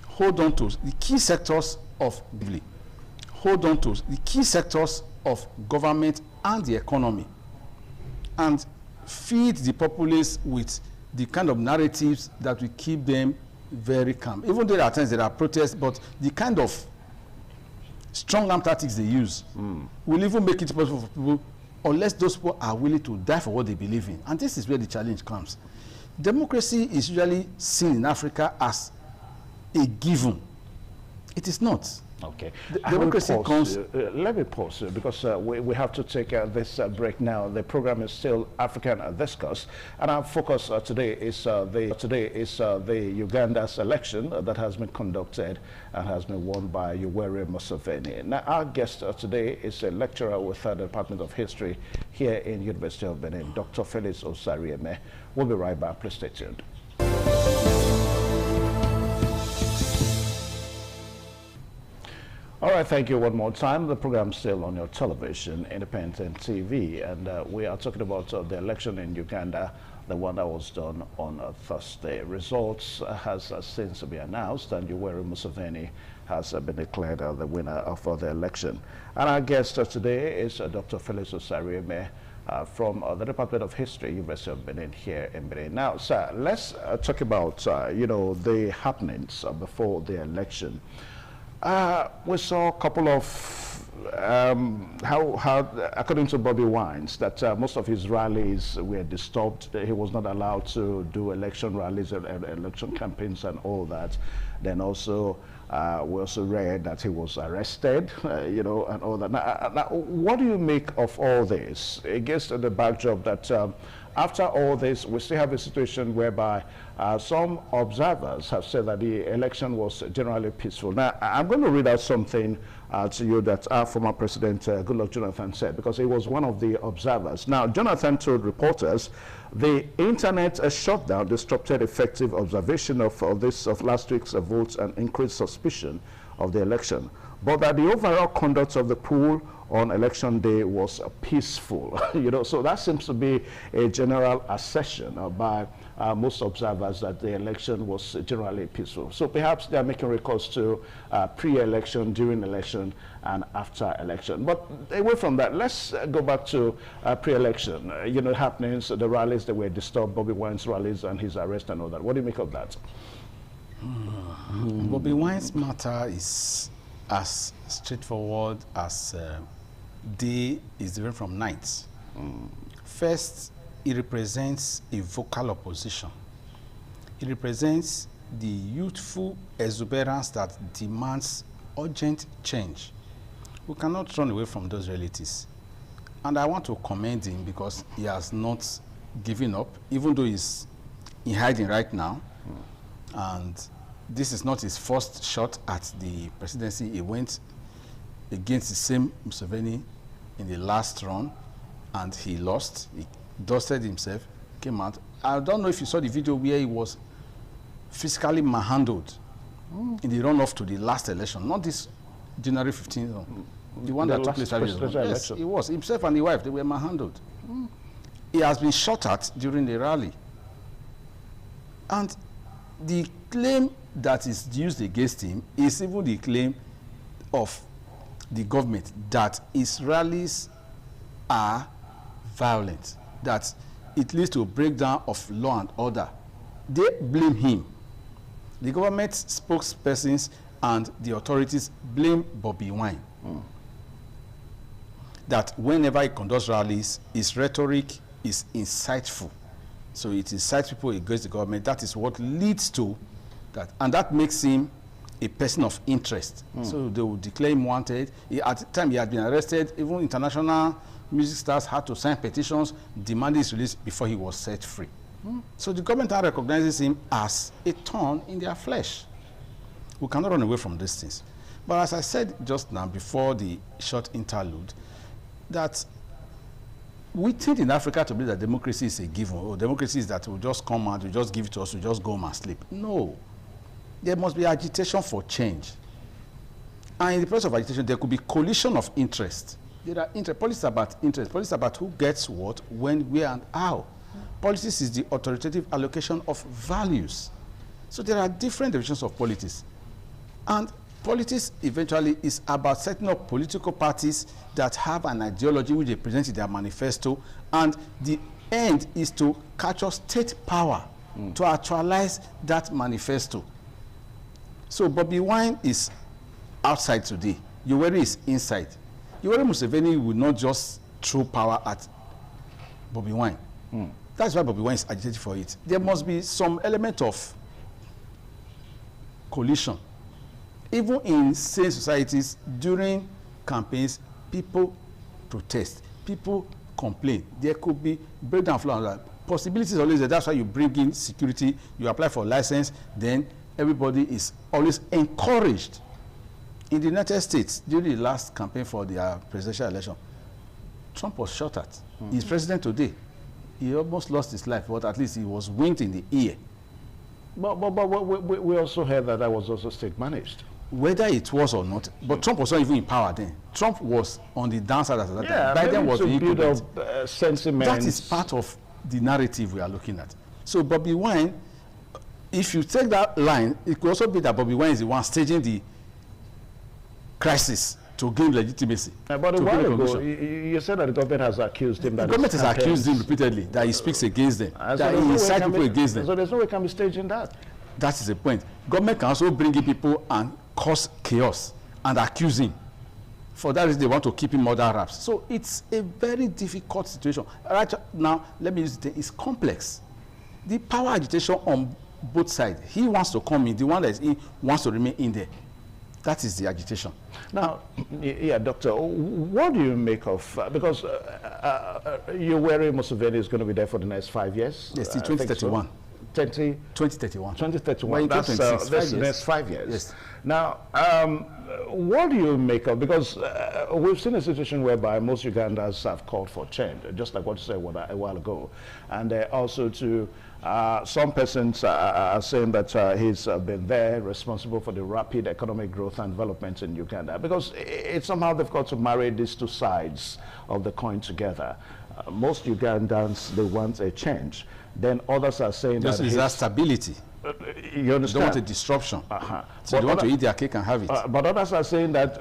hold on to the key sectors of government and the economy, and feed the populace with the kind of narratives that will keep them very calm. Even though there are times there are protests, but the kind of strong arm tactics they use will even make it possible for people, unless those people are willing to die for what they believe in. And this is where the challenge comes. Democracy is usually seen in Africa as a given. It is not. Okay. Democracy comes... let me pause because we have to take this break now. The program is still African Discourse, and our focus today is the Uganda's election that has been conducted and has been won by Yoweri Museveni. Now, our guest today is a lecturer with the Department of History here in University of Benin, Dr. Felix Osarieme. We'll be right back. Please stay tuned. All right, thank you one more time. The program's still on your television, Independent TV, and we are talking about the election in Uganda, the one that was done on Thursday. Results has since been announced, and Yoweri Museveni has been declared the winner of the election. And our guest today is Dr. Felix Osarieme from the Department of History, University of Benin here in Benin. Now, sir, let's talk about the happenings before the election. We saw a couple of, according to Bobby Wines, that most of his rallies were disturbed. He was not allowed to do election rallies and election campaigns and all that. Then also, we also read that he was arrested, and all that. Now, what do you make of all this against the backdrop that after all this, we still have a situation whereby some observers have said that the election was generally peaceful. Now, I'm going to read out something to you that our former President Goodluck Jonathan said, because he was one of the observers. Now, Jonathan told reporters the internet shutdown disrupted effective observation of last week's votes and increased suspicion of the election, but that the overall conduct of the poll on election day was peaceful. So that seems to be a general assertion by most observers that the election was generally peaceful. So perhaps they are making recourse to pre-election, during election, and after election. But away from that, let's go back to pre-election. Happenings, the rallies that were disturbed, Bobby Wine's rallies and his arrest and all that. What do you make of that? Bobby Wine's matter is as straightforward as day is different from night. First, it represents a vocal opposition. It represents the youthful exuberance that demands urgent change. We cannot run away from those realities. And I want to commend him because he has not given up, even though he's in hiding right now. And this is not his first shot at the presidency. He went against the same Museveni in the last run, and he lost. He dusted himself, came out. I don't know if you saw the video where he was physically manhandled in the runoff to the last election, not this January 15th, the one that took place. Yes, he was. Himself and the wife, they were manhandled. He has been shot at during the rally. And the claim that is used against him is even the claim of the government that his rallies are violent, that it leads to a breakdown of law and order. They blame him. The government spokespersons and the authorities blame Bobby Wine. That whenever he conducts rallies, his rhetoric is insightful. So it incites people against the government. That is what leads to that. And that makes him a person of interest. So they would declare him wanted. At the time he had been arrested, even international music stars had to sign petitions demanding his release before he was set free. So the government now recognizes him as a thorn in their flesh. We cannot run away from these things. But as I said just now, before the short interlude, that we think in Africa to believe that democracy is a given. Oh, democracy is that we'll just come out, we'll just give it to us, we'll just go home and sleep. No. There must be agitation for change. And in the process of agitation, there could be collision of interest. There are politics about interest. Politics about who gets what, when, where, and how. Politics is the authoritative allocation of values. So there are different divisions of politics. And politics eventually is about setting up political parties that have an ideology which they present in their manifesto, and the end is to capture state power to actualize that manifesto. So Bobby Wine is outside today. Yoweri is inside. Yoweri Museveni will not just throw power at Bobby Wine. That's why Bobby Wine is agitating for it. There must be some element of collision. Even in sane societies, during campaigns, people protest, people complain. There could be breakdown flow. Possibilities always there. That's why you bring in security, you apply for a license, then everybody is always encouraged. In the United States, during the last campaign for the presidential election, Trump was shot at. He's president today. He almost lost his life, but at least he was winked in the ear. But we also heard that was also state managed. Whether it was or not, but Trump was not even in power then. Trump was on the downside at that time. Biden was the incumbent. Sentiment. That is part of the narrative we are looking at. So Bobby Wine, if you take that line, it could also be that Bobby Wine is the one staging the crisis to gain legitimacy. But a while ago, you said that the government has accused him. The government has accused him repeatedly that he speaks against them, that he incites people against them. So there's no way can be staging that. That is the point. Government can also bring in people and cause chaos and accuse him. For that reason, they want to keep him under wraps. So it's a very difficult situation. Right now, let me use it. It's complex. The power agitation on both sides. He wants to come in. The one that is in wants to remain in there. That is the agitation. Now, yeah, Doctor, what do you make of, because Yoweri Museveni is going to be there for the next 5 years? Yes, 2031. 2031. 2031. That's the next 5 years. Yes. Now, what do you make of, because we've seen a situation whereby most Ugandans have called for change, just like what you said a while ago. And also to some persons are saying that he's been there responsible for the rapid economic growth and development in Uganda, because it's somehow difficult to marry these two sides of the coin together. Most Ugandans, they want a change. Then others are saying that is that stability. You understand? They don't want a disruption. So they want to eat their cake and have it. But others are saying that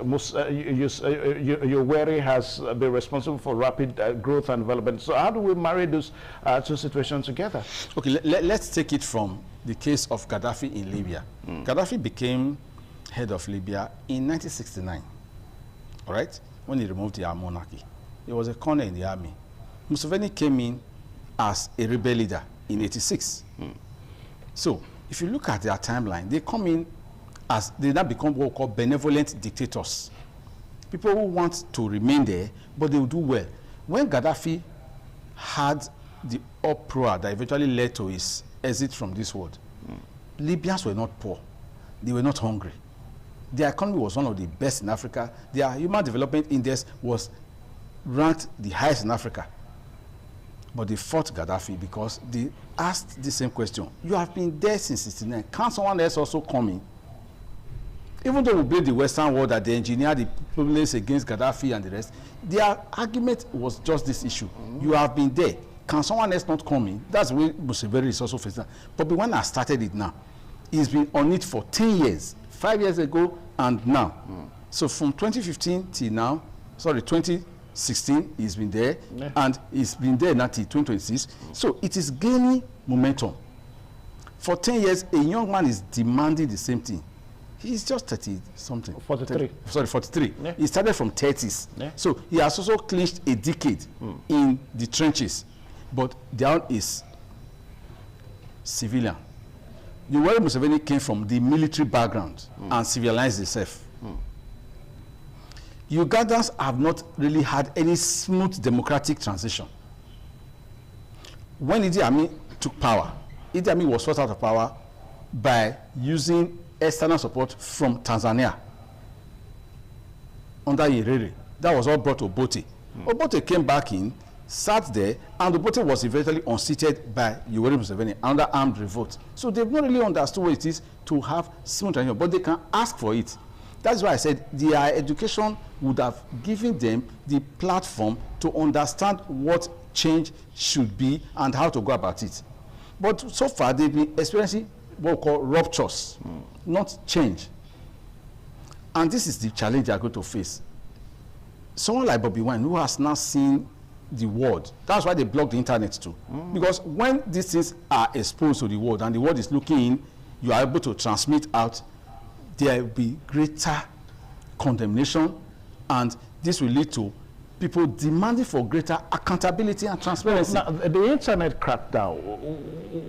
Yoweri has been responsible for rapid growth and development. So how do we marry those two situations together? Okay, let's take it from the case of Gaddafi in Libya. Gaddafi became head of Libya in 1969, all right, when he removed the monarchy. He was a colonel in the army. Museveni came in as a rebel leader in 86. So if you look at their timeline, they come in as they now become what we call benevolent dictators. People who want to remain there, but they will do well. When Gaddafi had the uproar that eventually led to his exit from this world, Libyans were not poor. They were not hungry. Their economy was one of the best in Africa. Their Human Development Index was ranked the highest in Africa. But they fought Gaddafi because they asked the same question. You have been there since 1969. Can't someone else also come in? Even though we blame the Western world that they engineered the problems against Gaddafi and the rest, their argument was just this issue. You have been there. Can someone else not come in? That's where Museveni is also facing. But when I started it now, he's been on it for 10 years, 5 years ago and now. So from 2015 till now, 2016, he's been there, and he's been there now till 2026. So it is gaining momentum. For 10 years, a young man is demanding the same thing. He's just 30-something. 43. 43. Yeah. He started from 30s. Yeah. So he has also clinched a decade in the trenches. But down is civilian. Yoweri Museveni came from the military background and civilized himself. Ugandans have not really had any smooth democratic transition. When Idi Amin took power, Idi Amin was forced out of power by using external support from Tanzania under Nyerere. That was all brought to Obote. Obote came back in, sat there, and Obote was eventually unseated by Yoweri Museveni under armed revolt. So they've not really understood what it is to have smooth transition, but they can ask for it. That's why I said their education would have given them the platform to understand what change should be and how to go about it. But so far, they've been experiencing what we call ruptures, not change. And this is the challenge they are going to face. Someone like Bobby Wine, who has now seen the world, that's why they block the internet too. Because when these things are exposed to the world and the world is looking in, you are able to transmit out, there will be greater condemnation, and this will lead to people demanding for greater accountability and transparency. Now, the internet crackdown,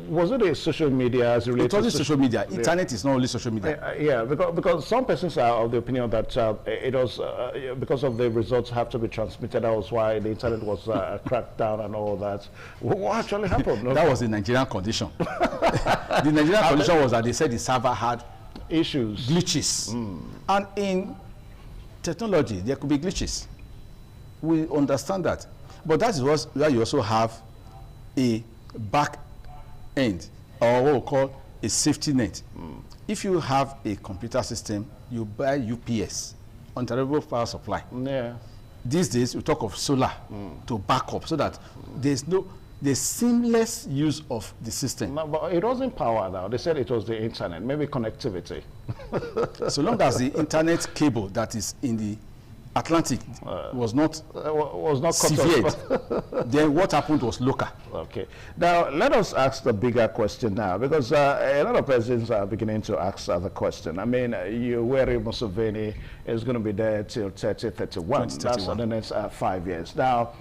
was it a social media as related? It was social media. Internet is not only social media. Yeah, because some persons are of the opinion that it was because of the results have to be transmitted. That was why the internet was cracked down and all that. What actually happened? That was the Nigerian condition. The Nigerian condition was that they said the server had issues, glitches, and in technology there could be glitches. We understand that, but that is where you also have a back end, or what we call a safety net. If you have a computer system, you buy UPS, uninterruptible power supply. Yeah. These days we talk of solar to back up, so that there's seamless use of the system. No, but it wasn't power now. They said it was the internet, maybe connectivity. So long as the internet cable that is in the Atlantic was not severed, then what happened was local. Okay. Now, let us ask the bigger question now, because a lot of persons are beginning to ask the question. I mean, Yoweri Museveni is going to be there till 2031. That's for the next 5 years. Now,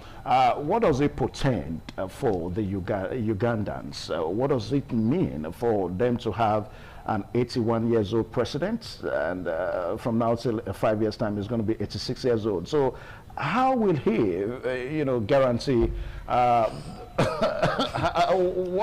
what does it portend for the Ugandans? What does it mean for them to have an 81-years-old president, and from now till 5 years' time is going to be 86 years old? So how will he, guarantee, what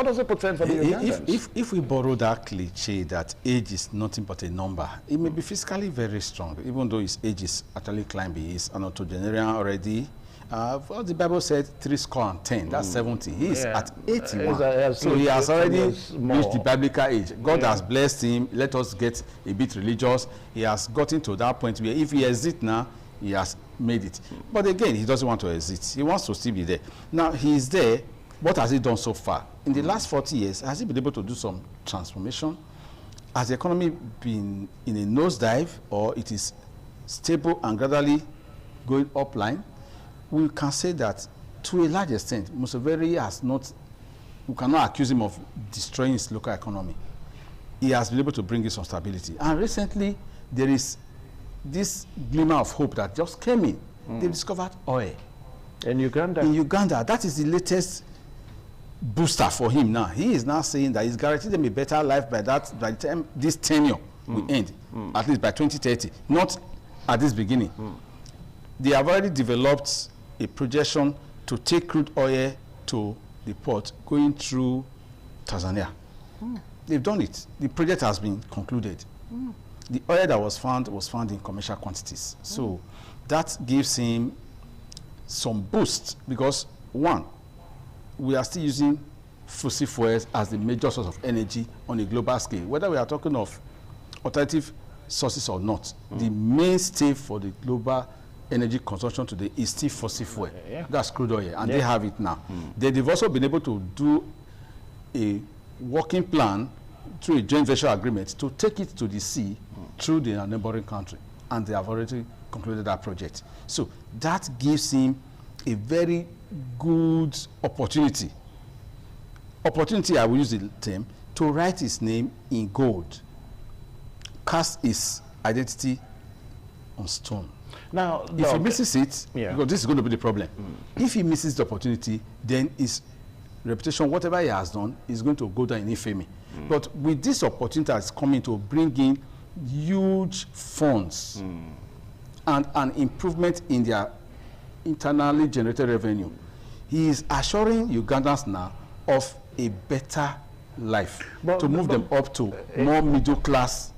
does it portend for the Ugandans? If we borrow that cliche that age is nothing but a number, it may be physically very strong, even though his age is actually climbing. He's an octogenarian already. Well, the Bible said 70, that's 70. He is at 81. So he has already reached the biblical age. God has blessed him. Let us get a bit religious. He has gotten to that point where if he exits now, he has made it. But again, he doesn't want to exit. He wants to still be there. Now, he is there. What has he done so far? In the last 40 years, has he been able to do some transformation? Has the economy been in a nosedive, or it is stable and gradually going upline? We can say that to a large extent, Museveni has not, we cannot accuse him of destroying his local economy. He has been able to bring in some stability. And recently, there is this glimmer of hope that just came in. They discovered oil. In Uganda? In Uganda. That is the latest booster for him now. He is now saying that he's guaranteed them a better life by the time this tenure will end, at least by 2030, not at this beginning. They have already developed a projection to take crude oil to the port going through Tanzania. They've done it. The project has been concluded. The oil that was found in commercial quantities. So that gives him some boost, because one, we are still using fossil fuels as the major source of energy on a global scale. Whether we are talking of alternative sources or not, the mainstay for the global energy consumption today is still fossil fuel. That's crude oil, and they have it now. They've also been able to do a working plan through a joint venture agreement to take it to the sea through the neighboring country, and they have already concluded that project. So that gives him a very good opportunity. I will use the term, to write his name in gold, cast his identity on stone. Now, if he misses it, because this is going to be the problem. If he misses the opportunity, then his reputation, whatever he has done, is going to go down in infamy. But with this opportunity that's coming to bring in huge funds and an improvement in their internally generated revenue, he is assuring Ugandans now of a better life, to move them up to more middle class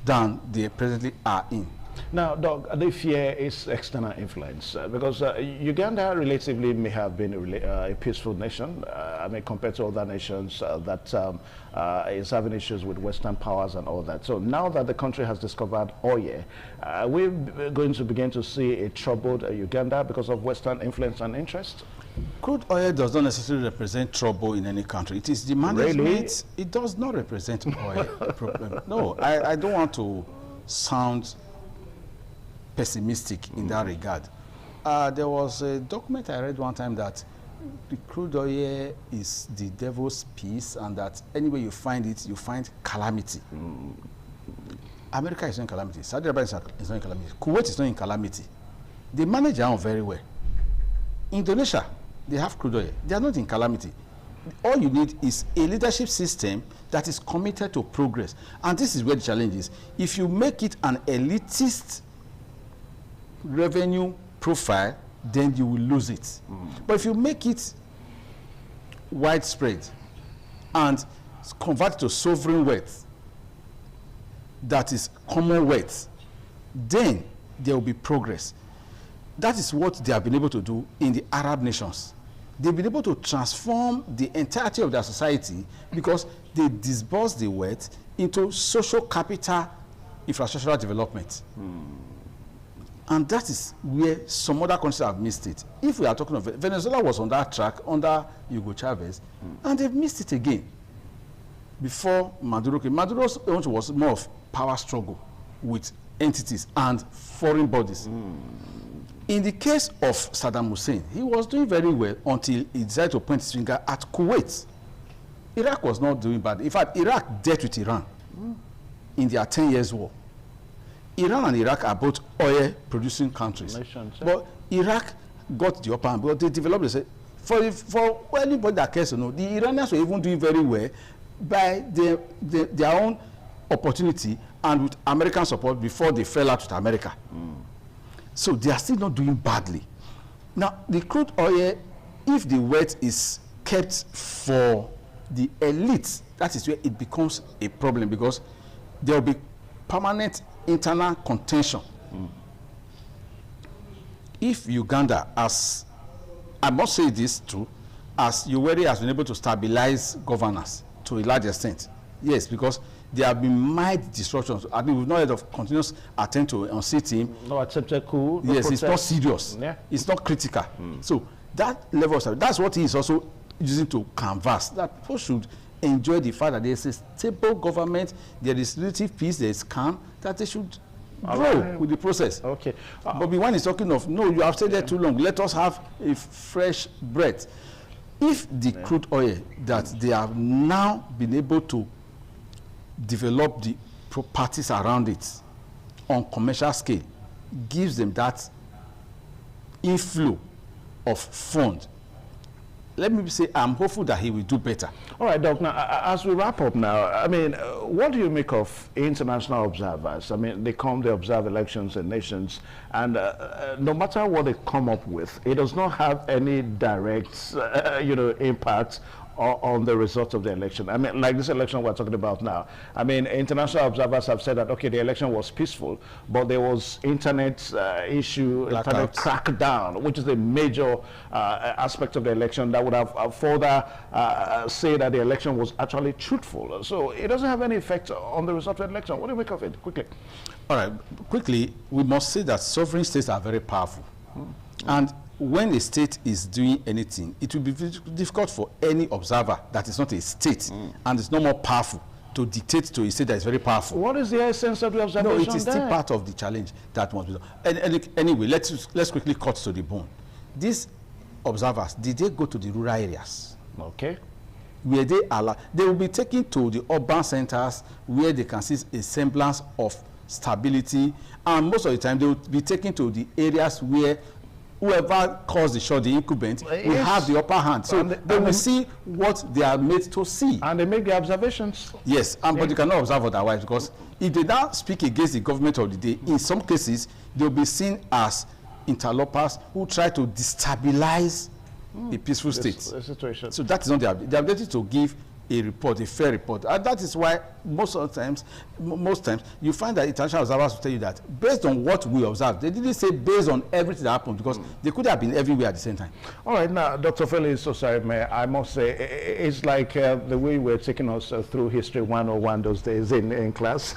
than they presently are in. Now, Doc, the fear is external influence because Uganda relatively may have been a peaceful nation. I mean, compared to other nations that is having issues with Western powers and all that. So now that the country has discovered oil, we're going to begin to see a troubled Uganda because of Western influence and interest. Crude oil does not necessarily represent trouble in any country. It is the management. Really? It does not represent oil problem. No, I don't want to sound pessimistic in that regard. There was a document I read one time that the crude oil is the devil's piece, and that anywhere you find it, you find calamity. America is not in calamity. Saudi Arabia is not in calamity. Kuwait is not in calamity. They manage their own very well. Indonesia, they have crude oil. They are not in calamity. All you need is a leadership system that is committed to progress. And this is where the challenge is. If you make it an elitist revenue profile, then you will lose it. But if you make it widespread and convert it to sovereign wealth, that is common wealth, then there will be progress. That is what they have been able to do in the Arab nations. They've been able to transform the entirety of their society because they disburse the wealth into social capital infrastructural development. And that is where some other countries have missed it. If we are talking of Venezuela, was on that track under Hugo Chavez, and they've missed it again. Before Maduro came, Maduro's own was more of power struggle with entities and foreign bodies. In the case of Saddam Hussein, he was doing very well until he decided to point his finger at Kuwait. Iraq was not doing bad. In fact, Iraq dealt with Iran in their 10 years war. Iran and Iraq are both oil-producing countries. But Iraq got the upper hand because they developed, for anybody that cares to know, the Iranians were even doing very well by their own opportunity and with American support before they fell out with America. So they are still not doing badly. Now, the crude oil, if the wealth is kept for the elite, that is where it becomes a problem because there will be permanent internal contention. If Uganda, as I must say this too, as Yoweri has been able to stabilize governance to a large extent, yes, because there have been mild disruptions. I mean, we've not heard of continuous attempt to unseat him. No attempted coup. No yes, protest. It's not serious. Yeah. It's not critical. So that level of that's what he is also using to canvass. That people should enjoy the fact that there is a stable government, there is relative peace, there is calm, that they should grow with the process. Okay. But when he's talking of, no, you have stayed there too long, let us have a fresh breath. If the crude oil that they have now been able to develop the properties around it on commercial scale gives them that inflow of funds, let me say I'm hopeful that he will do better. All right, Doc, now as we wrap up now, I mean, what do you make of international observers? I mean, they come, they observe elections in nations, and no matter what they come up with, it does not have any direct, impact on the results of the election. I mean, like this election we're talking about now. I mean, international observers have said that, okay, the election was peaceful, but there was internet issue, internet crackdown, which is a major aspect of the election that would have further say that the election was actually truthful. So it doesn't have any effect on the result of the election. What do you make of it? Quickly. All right, quickly, we must say that sovereign states are very powerful. And when a state is doing anything, it will be difficult for any observer that is not a state and is no more powerful to dictate to a state that is very powerful. What is the essence of the observation? No, it is still part of the challenge that must be done. Anyway, let's quickly cut to the bone. These observers, did they go to the rural areas? Okay. Where they allowed, they will be taken to the urban centers where they can see a semblance of stability, and most of the time they will be taken to the areas where whoever calls the shot, the incumbent, will Yes. have the upper hand. So they will see what they are made to see. And they make the observations. Yes, but you cannot observe otherwise, because if they now speak against the government of the day, in some cases, they'll be seen as interlopers who try to destabilize a peaceful state. The situation. So that is not the ability to give a report, a fair report. And that is why most times you find that international observers will tell you that based on what we observed, they didn't say based on everything that happened, because they could have been everywhere at the same time. All right, now, Dr. Felix Osarime, I must say, it's like the way you were taking us through History 101 those days in class.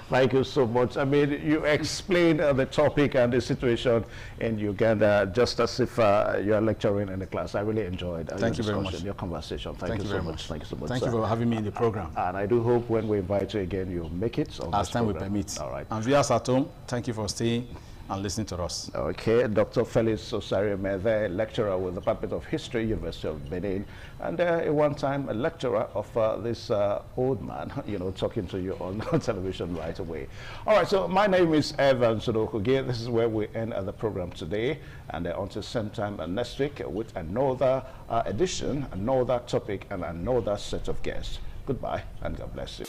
Thank you so much. I mean, you explained the topic and the situation in Uganda just as if you're lecturing in the class. I really enjoyed Thank you very much. your conversation. Thank you very so much. much. Thank you so much. Thank you for having me in the program. And I do hope when we invite you again, you'll make it. As time will permit. All right. And viewers at home, thank you for staying and listening to us. Okay, Dr. Felix Osarime, the lecturer with the Department of History, University of Benin, and at one time a lecturer of this old man, you know, talking to you on television right away. All right, so my name is Evan Sudokuge. This is where we end the program today, and until same time next week with another edition, another topic, and another set of guests. Goodbye, and God bless you.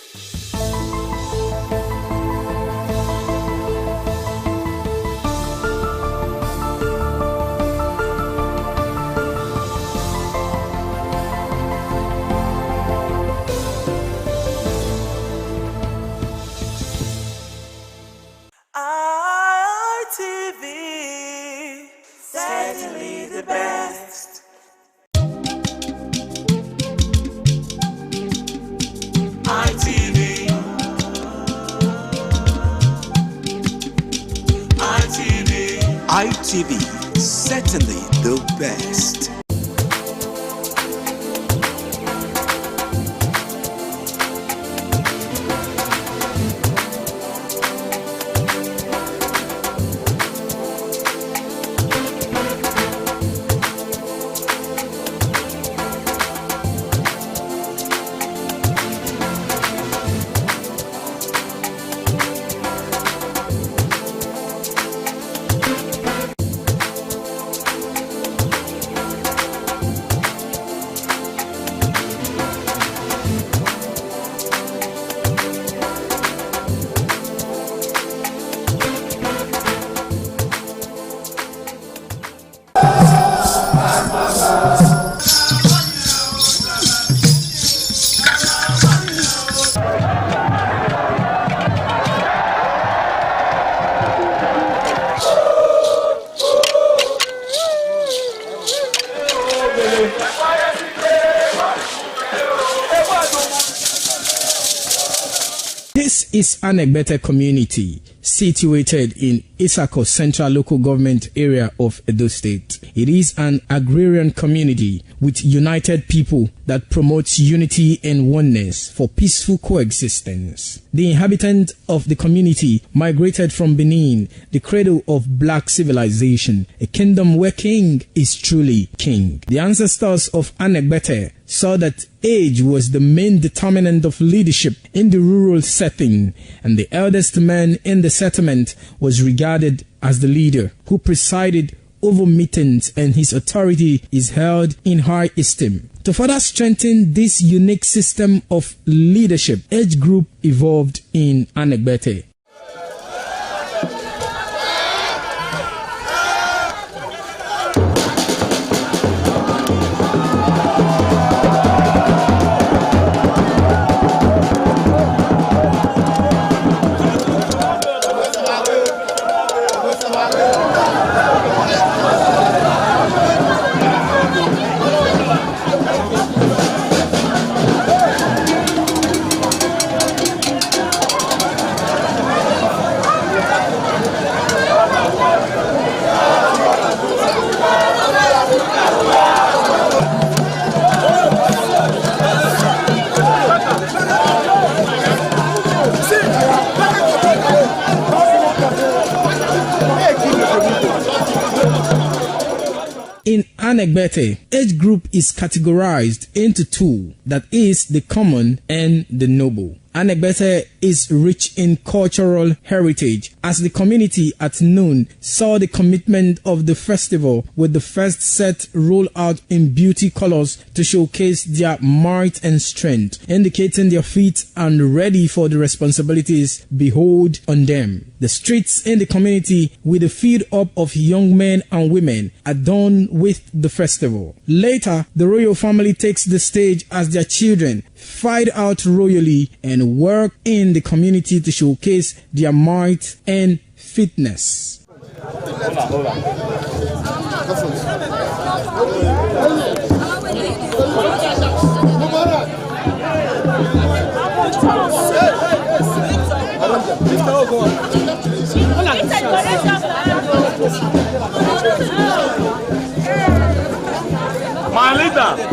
ITV, certainly the best. ITV, ITV, certainly the best. This is Anegbete community situated in Isako Central Local Government Area of Edo State. It is an agrarian community with united people that promotes unity and oneness for peaceful coexistence. The inhabitants of the community migrated from Benin, the cradle of black civilization, a kingdom where king is truly king. The ancestors of Anegbete saw that age was the main determinant of leadership in the rural setting, and the eldest man in the settlement was regarded as the leader who presided over meetings, and his authority is held in high esteem. To further strengthen this unique system of leadership, age group evolved in Anegbete. In Anegbete, age group is categorized into two, that is the common and the noble. Anegbete is rich in cultural heritage, as the community at noon saw the commitment of the festival with the first set roll out in beauty colors to showcase their might and strength, indicating their feet and ready for the responsibilities behold on them. The streets in the community with a feed up of young men and women adorned with the festival. Later, the royal family takes the stage as their children fight out royally and work in the community to showcase their might and fitness. My leader.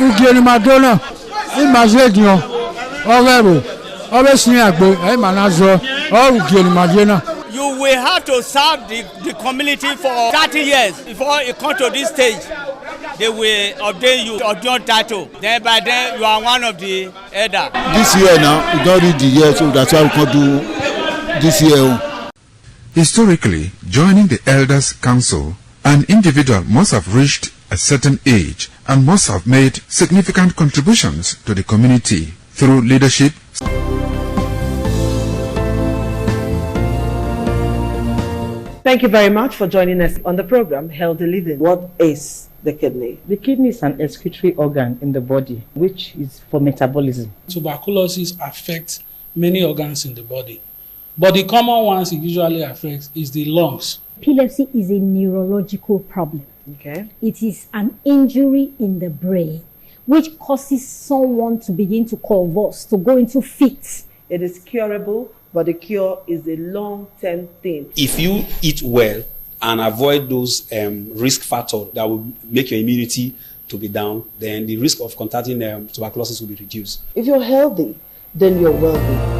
ugieni madonna imazedion overo obesni agbe e manazo o ugieni madonna. You will have to serve the community for 30 years before you come to this stage. They will ordain you ordain title. Then by then you are one of the elder. This year now we don't read the year, so that's why we can do this year. Historically, joining the Elders Council, an individual must have reached a certain age and must have made significant contributions to the community through leadership. Thank you very much for joining us on the program Healthy Living. What is the kidney? The kidney is an excretory organ in the body which is for metabolism. Tuberculosis affects many organs in the body, but the common ones it usually affects is the lungs. Epilepsy is a neurological problem. Okay. It is an injury in the brain which causes someone to begin to convulse, to go into fits. It is curable, but the cure is a long-term thing. If you eat well and avoid those risk factors that will make your immunity to be down, then the risk of contracting tuberculosis will be reduced. If you're healthy, then you're wealthy.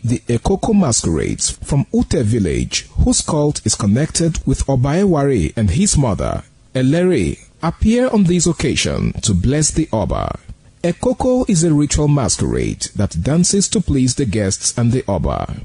The Ekoko masquerades from Ute village, whose cult is connected with Obaeware and his mother, Elere, appear on this occasion to bless the Oba. Ekoko is a ritual masquerade that dances to please the guests and the Oba.